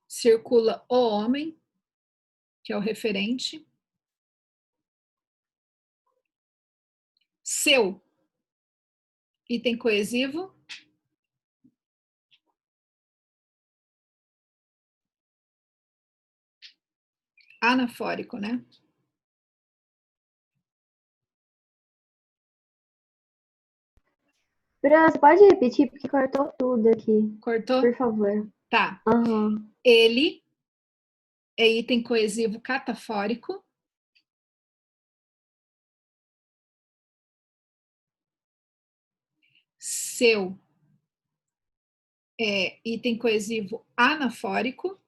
Circula o homem, que é o referente. Seu, item coesivo. Anafórico, né? Bruna, você pode repetir? Porque cortou tudo aqui. Cortou? Por favor. Tá. Aham. Ele é item coesivo catafórico. Seu é item coesivo anafórico.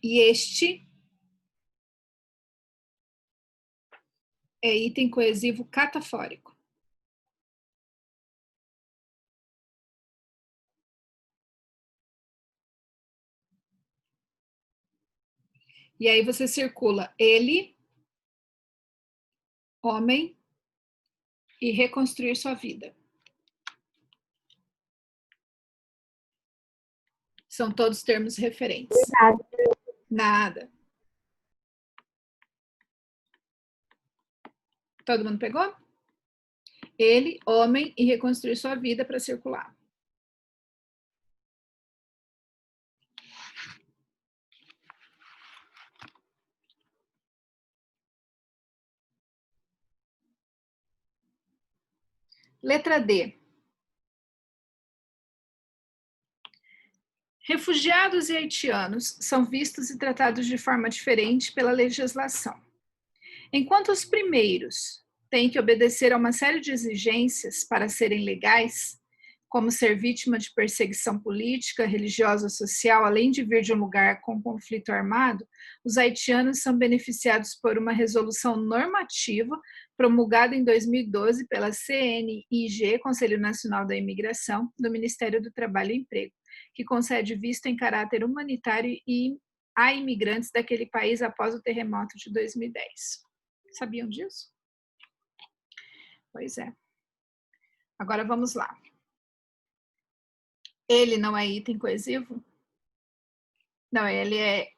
E este é item coesivo catafórico. E aí você circula ele, homem, e reconstruir sua vida. São todos termos referentes. Nada. Todo mundo pegou? Ele, homem, e reconstruir sua vida para circular. Letra D. Refugiados e haitianos são vistos e tratados de forma diferente pela legislação. Enquanto os primeiros têm que obedecer a uma série de exigências para serem legais, como ser vítima de perseguição política, religiosa ou social, além de vir de um lugar com conflito armado, os haitianos são beneficiados por uma resolução normativa promulgada em 2012 pela CNIG, Conselho Nacional da Imigração, do Ministério do Trabalho e Emprego, que concede visto em caráter humanitário a imigrantes daquele país após o terremoto de 2010. Sabiam disso? Pois é. Agora vamos lá. Ele não é item coesivo? Não, ele é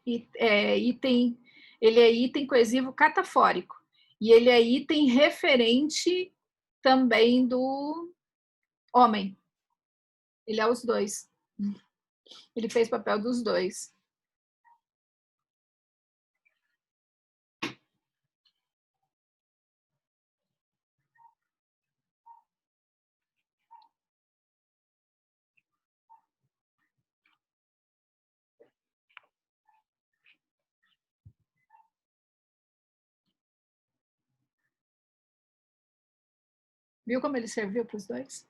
item coesivo catafórico. E ele é item referente também do homem. Ele é os dois. Ele fez papel dos dois. Viu como ele serviu para os dois?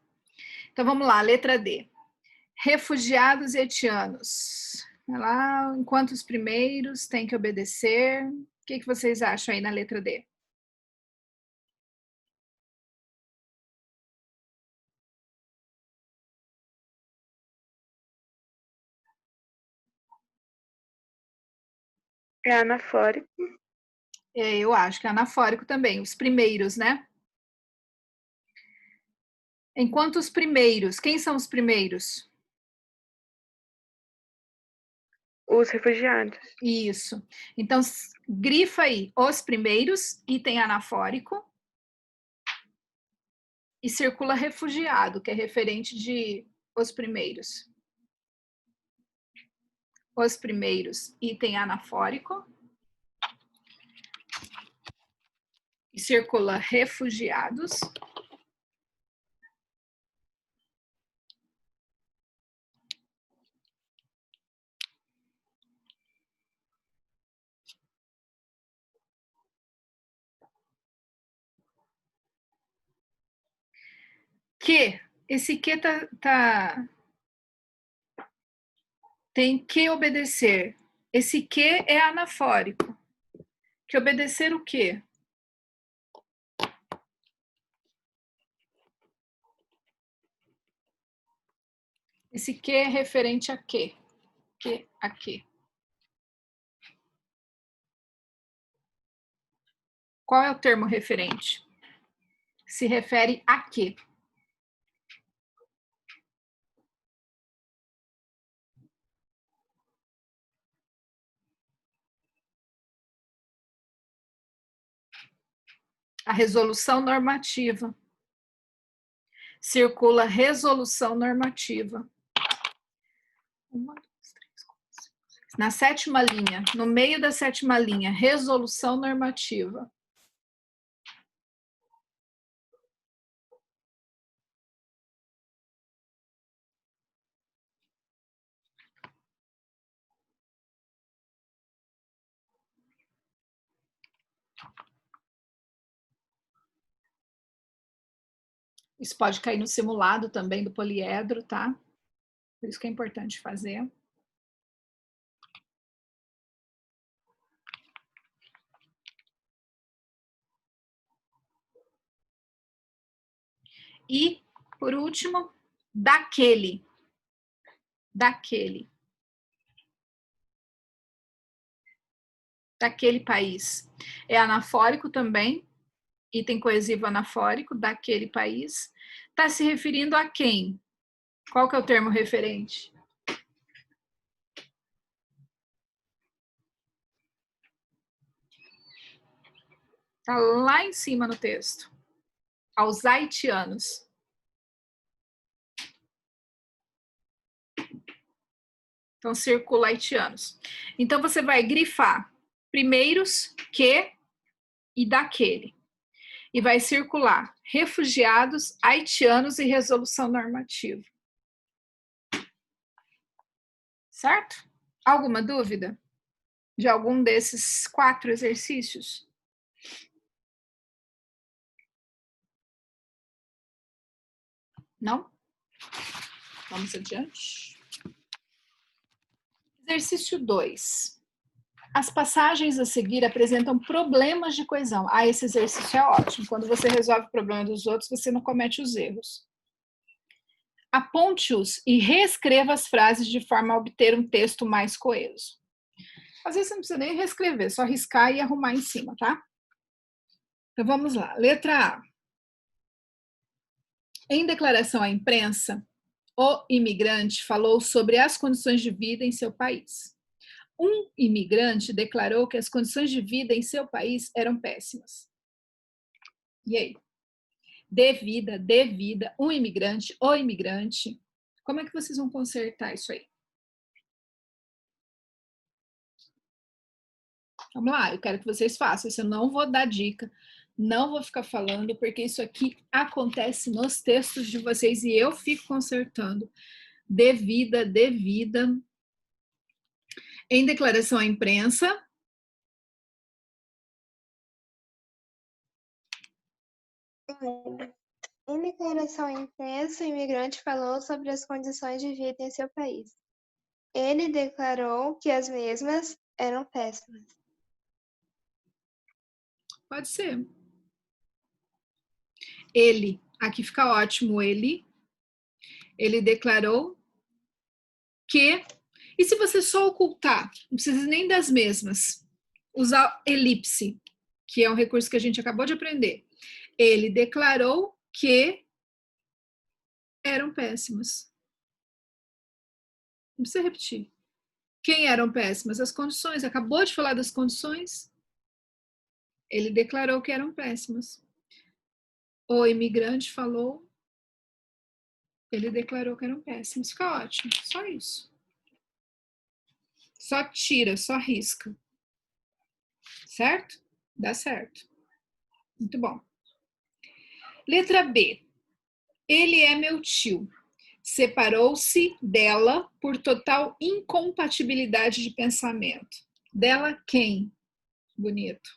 Então vamos lá, letra D. Refugiados e haitianos. Vai lá, enquanto os primeiros têm que obedecer. O que vocês acham aí na letra D? É anafórico. Eu acho que é anafórico também, os primeiros, né? Enquanto os primeiros, quem são os primeiros? Os refugiados. Isso. Então, grifa aí, os primeiros, item anafórico, e circula refugiado, que é referente de os primeiros. Os primeiros, item anafórico, e circula refugiados. Que Esse que tem que obedecer. Esse que é anafórico. Que obedecer o quê? Esse que é referente a quê? Que a quê? Qual é o termo referente? Se refere a quê? A resolução normativa. Circula resolução normativa. Uma, duas, três, quatro, cinco, seis. Na sétima linha, no meio da sétima linha, resolução normativa. Isso pode cair no simulado também do poliedro, tá? Por isso que é importante fazer. E, por último, daquele. Daquele. Daquele país. É anafórico também, item coesivo anafórico, daquele país. Está se referindo a quem? Qual que é o termo referente? Está lá em cima no texto. Aos haitianos. Então, circula haitianos. Então, você vai grifar primeiros, que e daquele. E vai circular refugiados, haitianos e resolução normativa. Certo? Alguma dúvida de algum desses 4 exercícios? Não? Vamos adiante. Exercício 2. As passagens a seguir apresentam problemas de coesão. Ah, esse exercício é ótimo. Quando você resolve o problema dos outros, você não comete os erros. Aponte-os e reescreva as frases de forma a obter um texto mais coeso. Às vezes você não precisa nem reescrever, só riscar e arrumar em cima, tá? Então vamos lá. Letra A. Em declaração à imprensa, o imigrante falou sobre as condições de vida em seu país. Um imigrante declarou que as condições de vida em seu país eram péssimas. E aí? Devida, um imigrante, o imigrante. Como é que vocês vão consertar isso aí? Vamos lá, eu quero que vocês façam. Isso eu não vou dar dica, não vou ficar falando, porque isso aqui acontece nos textos de vocês e eu fico consertando. Devida. Em declaração à imprensa. Em declaração à imprensa, o imigrante falou sobre as condições de vida em seu país. Ele declarou que as mesmas eram péssimas. Pode ser. Ele, aqui fica ótimo, ele declarou que... E se você só ocultar, não precisa nem das mesmas, usar elipse, que é um recurso que a gente acabou de aprender. Ele declarou que eram péssimas. Não precisa repetir. Quem eram péssimas? As condições. Acabou de falar das condições. Ele declarou que eram péssimas. O imigrante falou. Ele declarou que eram péssimas. Fica ótimo. Só isso. Só tira, só risca. Certo? Dá certo. Muito bom. Letra B. Ele é meu tio. Separou-se dela por total incompatibilidade de pensamento. Dela quem? Bonito.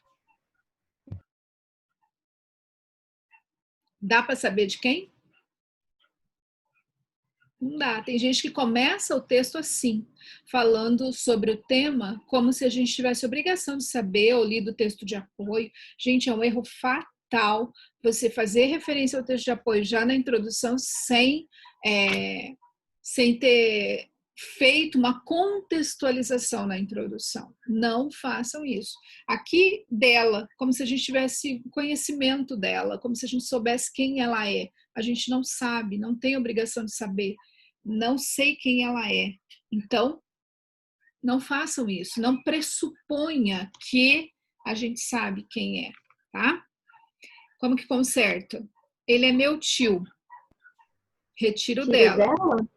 Dá para saber de quem? Não dá. Tem gente que começa o texto assim, falando sobre o tema, como se a gente tivesse obrigação de saber ou lido o texto de apoio. Gente, é um erro fatal você fazer referência ao texto de apoio já na introdução sem ter feito uma contextualização na introdução. Não façam isso. Aqui dela, como se a gente tivesse conhecimento dela, como se a gente soubesse quem ela é. A gente não sabe, não tem obrigação de saber. Não sei quem ela é. Então, não façam isso. Não pressuponha que a gente sabe quem é, tá? Como que conserta? Ele é meu tio. Retiro dela.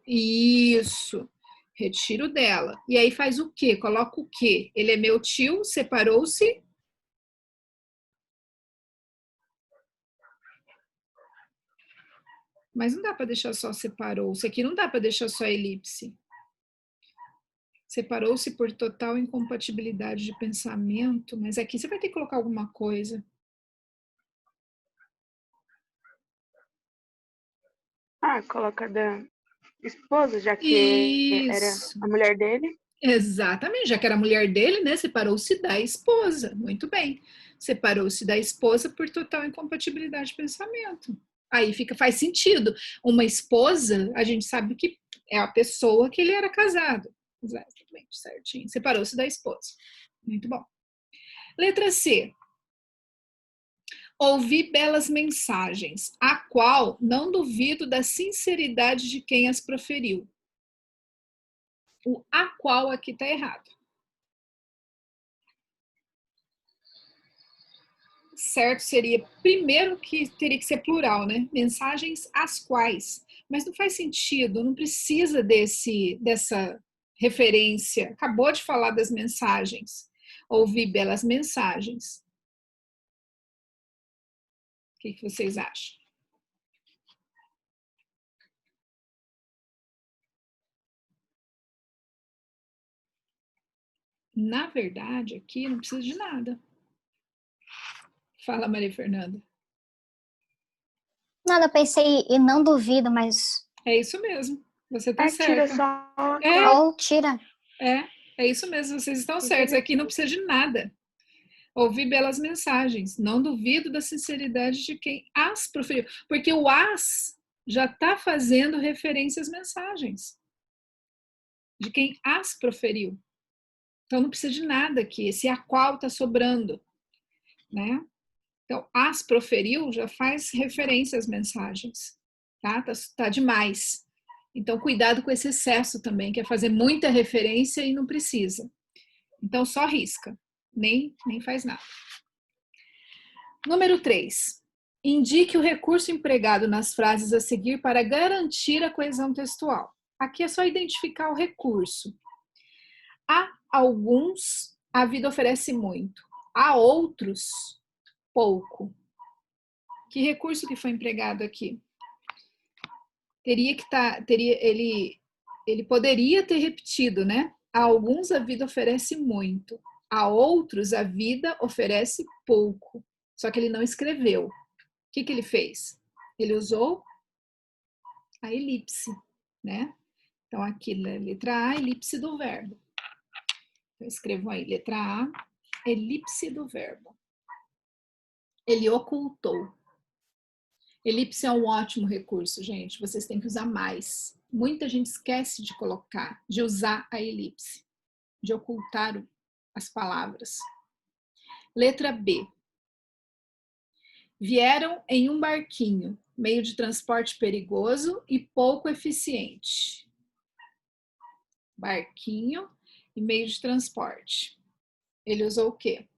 Isso. Retiro dela. E aí faz o quê? Coloca o quê? Ele é meu tio, separou-se. Mas não dá para deixar só separou-se. Aqui não dá para deixar só elipse. Separou-se por total incompatibilidade de pensamento. Mas aqui você vai ter que colocar alguma coisa. Coloca da esposa, já que era a mulher dele. Exatamente, já que era a mulher dele, né? Separou-se da esposa. Muito bem. Separou-se da esposa por total incompatibilidade de pensamento. Aí faz sentido. Uma esposa, a gente sabe que é a pessoa que ele era casado. Exatamente, certinho. Separou-se da esposa. Muito bom. Letra C. Ouvi belas mensagens, a qual não duvido da sinceridade de quem as proferiu. O a qual aqui está errado. Certo seria, primeiro que teria que ser plural, né? Mensagens as quais. Mas não faz sentido, não precisa dessa referência. Acabou de falar das mensagens. Ouvi belas mensagens. O que vocês acham? Na verdade, aqui não precisa de nada. Fala, Maria Fernanda. Nada, eu pensei e não duvido, mas... É isso mesmo. Você está certa. Tira só... Ou tira. É isso mesmo. Vocês estão certos. Aqui não precisa de nada. Ouvi belas mensagens. Não duvido da sinceridade de quem as proferiu. Porque o as já está fazendo referência às mensagens. De quem as proferiu. Então, não precisa de nada aqui. Esse a qual está sobrando. Né? Então, as proferiu já faz referência às mensagens. Tá demais. Então, cuidado com esse excesso também, que é fazer muita referência e não precisa. Então, só risca. Nem faz nada. Número 3. Indique o recurso empregado nas frases a seguir para garantir a coesão textual. Aqui é só identificar o recurso. A alguns, a vida oferece muito. A outros, pouco. Que recurso que foi empregado aqui? Ele poderia ter repetido, né? A alguns a vida oferece muito. A outros a vida oferece pouco. Só que ele não escreveu. O que ele fez? Ele usou a elipse, né? Então, aqui, letra A, elipse do verbo. Então, escrevam aí, letra A, elipse do verbo. Ele ocultou. Elipse é um ótimo recurso, gente. Vocês têm que usar mais. Muita gente esquece de colocar, de usar a elipse, de ocultar as palavras. Letra B. Vieram em um barquinho, meio de transporte perigoso e pouco eficiente. Barquinho e meio de transporte. Ele usou o quê?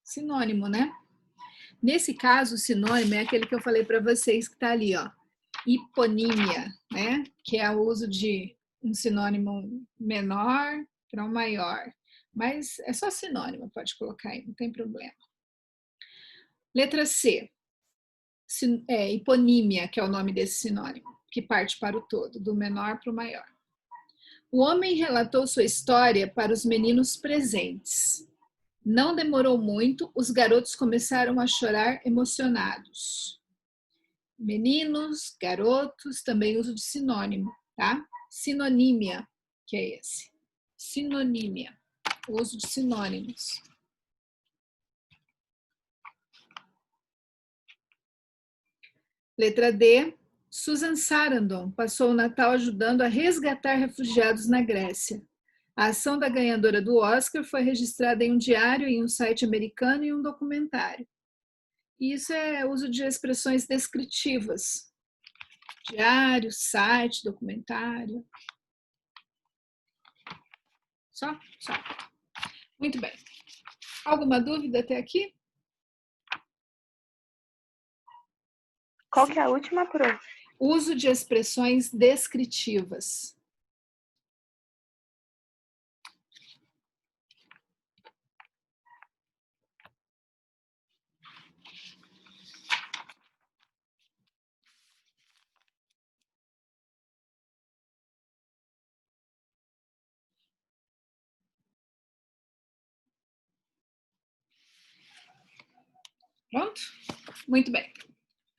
Sinônimo, né? Nesse caso, o sinônimo é aquele que eu falei para vocês que está ali, ó. Hiponímia, né? Que é o uso de um sinônimo menor para um maior. Mas é só sinônimo, pode colocar aí, não tem problema. Letra C. Hiponímia, que é o nome desse sinônimo, que parte para o todo, do menor para o maior. O homem relatou sua história para os meninos presentes. Não demorou muito, os garotos começaram a chorar emocionados. Meninos, garotos, também uso de sinônimo, tá? Sinonímia, que é esse. Sinonímia, uso de sinônimos. Letra D. Susan Sarandon passou o Natal ajudando a resgatar refugiados na Grécia. A ação da ganhadora do Oscar foi registrada em um diário, em um site americano e um documentário. E isso é uso de expressões descritivas. Diário, site, documentário. Só? Muito bem. Alguma dúvida até aqui? Qual que é a última, prof? Uso de expressões descritivas. Pronto? Muito bem.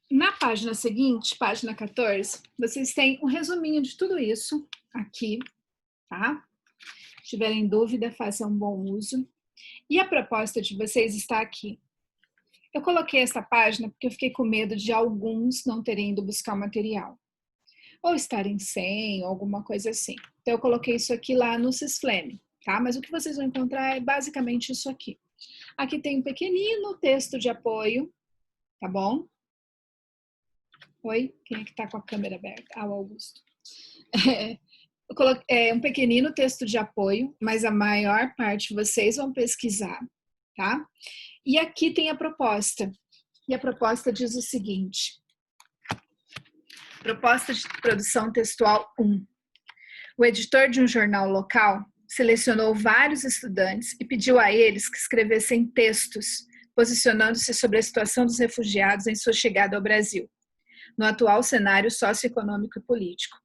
Na página seguinte, página 14, vocês têm um resuminho de tudo isso aqui, tá? Se tiverem dúvida, façam um bom uso. E a proposta de vocês está aqui. Eu coloquei essa página porque eu fiquei com medo de alguns não terem ido buscar o material. Ou estarem sem, ou alguma coisa assim. Então, eu coloquei isso aqui lá no Cisflame, tá? Mas o que vocês vão encontrar é basicamente isso aqui. Aqui tem um pequenino texto de apoio, tá bom? Oi? Quem é que tá com a câmera aberta? Ah, o Augusto. Eu coloquei um pequenino texto de apoio, mas a maior parte vocês vão pesquisar, tá? E aqui tem a proposta. E a proposta diz o seguinte. Proposta de produção textual 1. O editor de um jornal local selecionou vários estudantes e pediu a eles que escrevessem textos, posicionando-se sobre a situação dos refugiados em sua chegada ao Brasil, no atual cenário socioeconômico e político.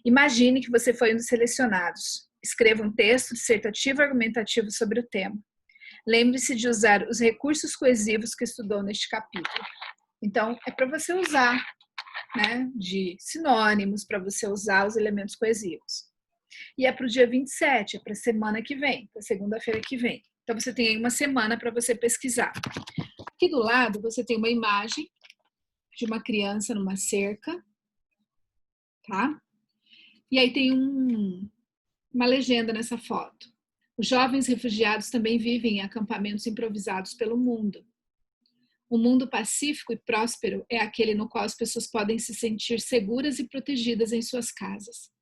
Imagine que você foi um dos selecionados. Escreva um texto dissertativo e argumentativo sobre o tema. Lembre-se de usar os recursos coesivos que estudou neste capítulo. Então, é para você usar, né, de sinônimos, para você usar os elementos coesivos. E é para o dia 27, é para a semana que vem, para segunda-feira que vem. Então, você tem aí uma semana para você pesquisar. Aqui do lado, você tem uma imagem de uma criança numa cerca, tá? E aí tem uma legenda nessa foto. Os jovens refugiados também vivem em acampamentos improvisados pelo mundo. Um mundo pacífico e próspero é aquele no qual as pessoas podem se sentir seguras e protegidas em suas casas,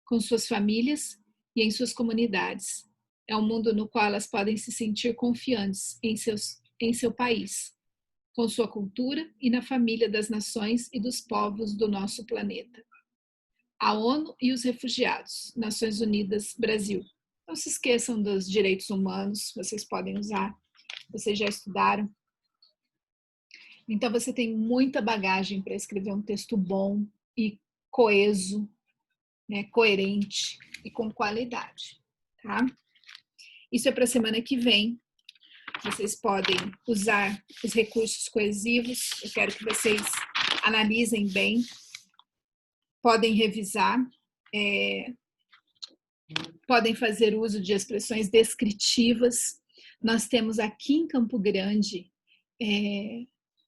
com suas famílias e em suas comunidades. É um mundo no qual elas podem se sentir confiantes em seu país, com sua cultura e na família das nações e dos povos do nosso planeta. A ONU e os refugiados, Nações Unidas, Brasil. Não se esqueçam dos direitos humanos, vocês podem usar, vocês já estudaram. Então, você tem muita bagagem para escrever um texto bom e coeso, né, coerente e com qualidade, tá? Isso é para a semana que vem. Vocês podem usar os recursos coesivos. Eu quero que vocês analisem bem. Podem revisar. Podem fazer uso de expressões descritivas. Nós temos aqui em Campo Grande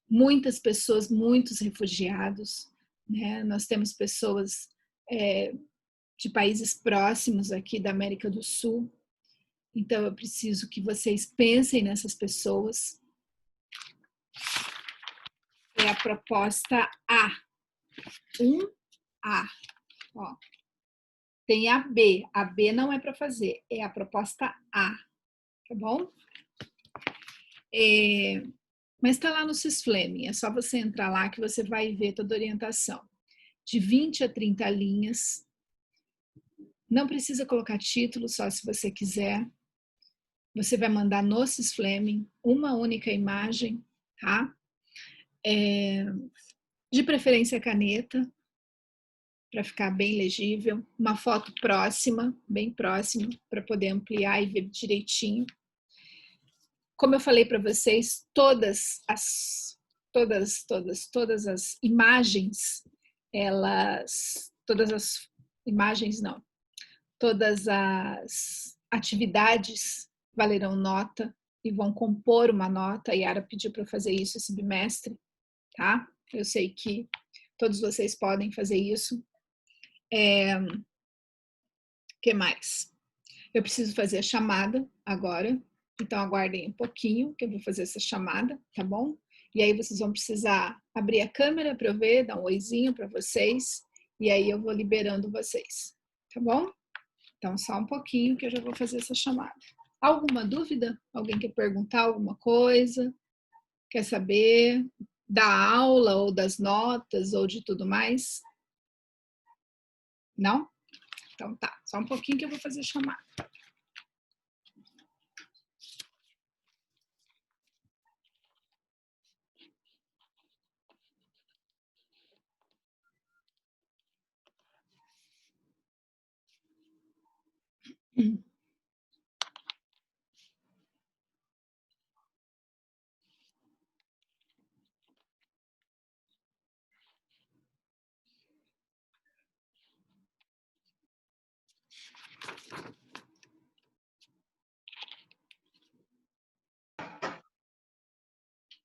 muitas pessoas, muitos refugiados, né? Nós temos pessoas de países próximos aqui da América do Sul. Então, eu preciso que vocês pensem nessas pessoas. É a proposta A. 1A. Ó. Tem a B. A B não é para fazer, é a proposta A. Tá bom? Mas está lá no Cisflame. É só você entrar lá que você vai ver toda a orientação. De 20 a 30 linhas. Não precisa colocar título, só se você quiser. Você vai mandar no Cisflame uma única imagem, tá? De preferência caneta, para ficar bem legível. Uma foto próxima, bem próxima, para poder ampliar e ver direitinho. Como eu falei para vocês, todas as todas as imagens, todas as atividades valerão nota e vão compor uma nota. A Yara pediu para eu fazer isso esse bimestre, tá? Eu sei que todos vocês podem fazer isso. Que mais? Eu preciso fazer a chamada agora, então aguardem um pouquinho que eu vou fazer essa chamada, tá bom? E aí vocês vão precisar abrir a câmera para eu ver, dar um oizinho para vocês, e aí eu vou liberando vocês, tá bom? Então só um pouquinho que eu já vou fazer essa chamada. Alguma dúvida? Alguém quer perguntar alguma coisa? Quer saber da aula ou das notas ou de tudo mais? Não? Então tá, só um pouquinho que eu vou fazer a chamada.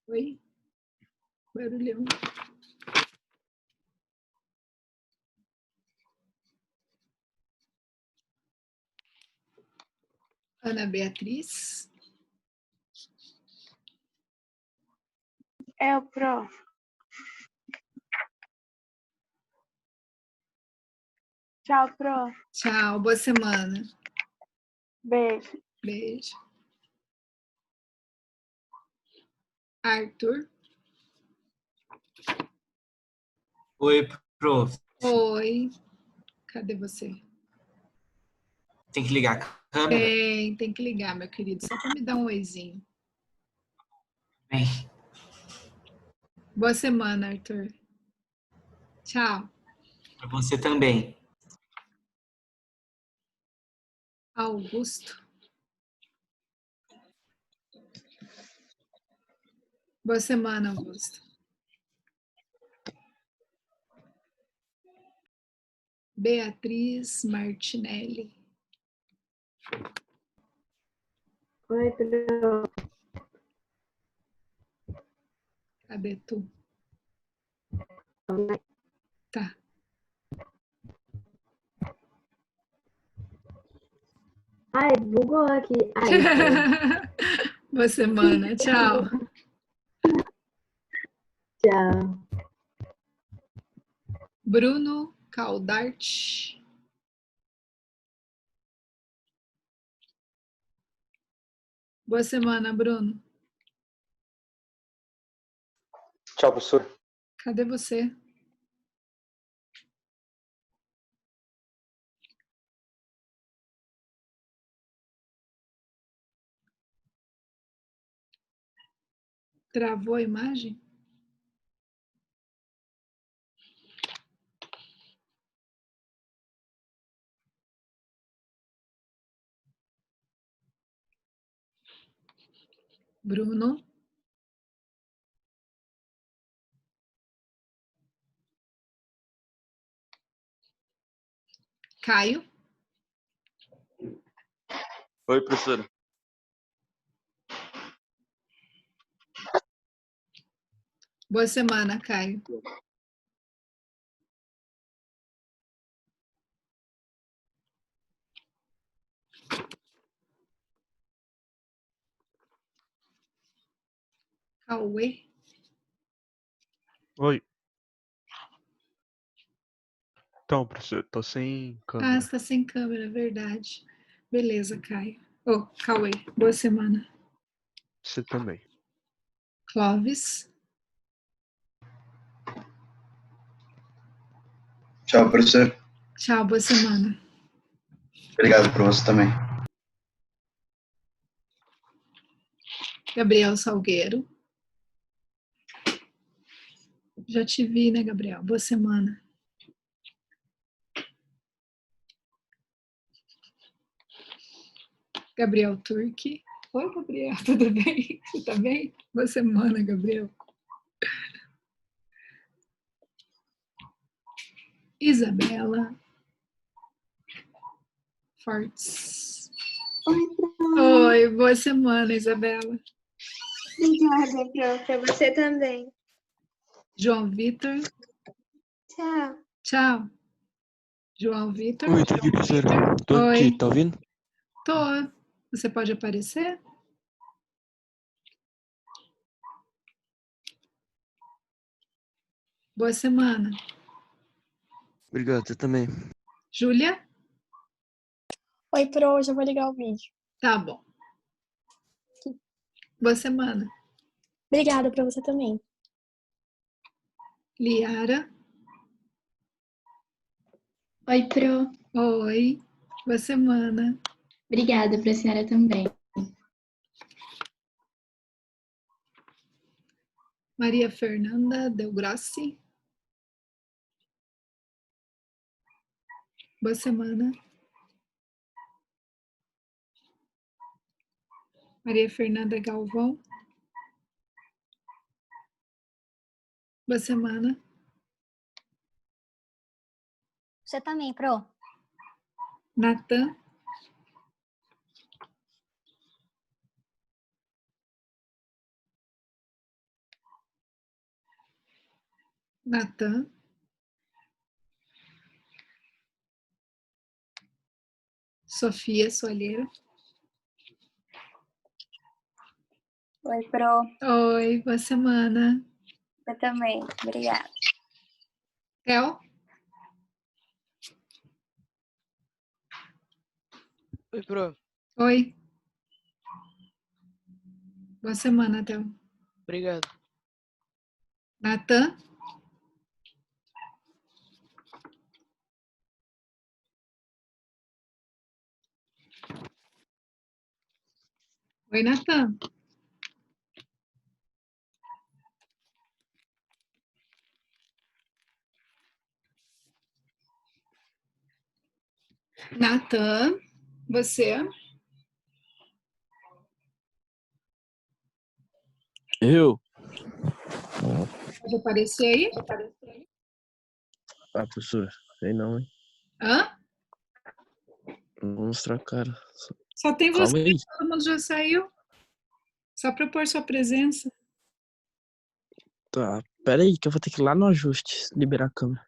Oi? Barulhão. Ana Beatriz. É o Pro. Tchau, Pro. Tchau, boa semana. Beijo. Beijo. Arthur. Oi, prof. Oi. Cadê você? Tem que ligar a câmera? Tem que ligar, meu querido, só para me dar um oizinho. Bem, Boa semana, Arthur. Tchau. para você também. Augusto. Boa semana, Augusto. Beatriz Martinelli. Oi, Pro. Cadê tu? Tá. Ai, bugou aqui. Ai, Boa semana. Tchau. tchau. Bruno Caldarte. Boa semana, Bruno. Tchau, professor. Cadê você? Travou a imagem? Bruno? Caio? Oi, professora. Boa semana, Caio. Cauê? Oi. Então, professor, tô sem Ah, câmera. você tá sem câmera, verdade. Beleza, Caio. Oh, Cauê, boa semana. Você também. Clóvis? Tchau, professor. Tchau, boa semana. Obrigado por você também. Gabriel Salgueiro? Já te vi, né, Gabriel? Boa semana. Gabriel Turque. Oi, Gabriel, tudo bem? Você tá bem? Boa semana, Gabriel. Isabela Fortes. Oi, Pro. Oi, boa semana, Isabela. Obrigada, Pro. Pra você também. João Vitor. Tchau. Tchau. João Vitor. Oi, tô aqui, professora. Tô Oi. aqui, tá ouvindo? Tô. Você pode aparecer? Boa semana. Obrigado, você também. Júlia? Oi, Pro, já vou ligar o vídeo. Tá bom. Boa semana. Obrigada pra você também. Liara? Oi, Pro. Oi. Boa semana. Obrigada pra senhora também. Maria Fernanda Del Grossi? Boa semana. Maria Fernanda Galvão? Boa semana. Você também, Pro. Natan? Natan? Sofia Soalheiro? Oi, Pro. Oi, boa semana. Eu também. Obrigada. Theo? Oi, Pro. Oi. Boa semana, Theo. Obrigado. Natan? Oi, Natan. Natan, você? Eu? Pode aparecer aí? Ah, professor, sei não, hein? Hã? Não vou mostrar a cara. Só tem Calma você, aí. todo mundo já saiu. Só para pôr sua presença. Tá, pera aí que eu vou ter que ir lá no ajuste, liberar a câmera.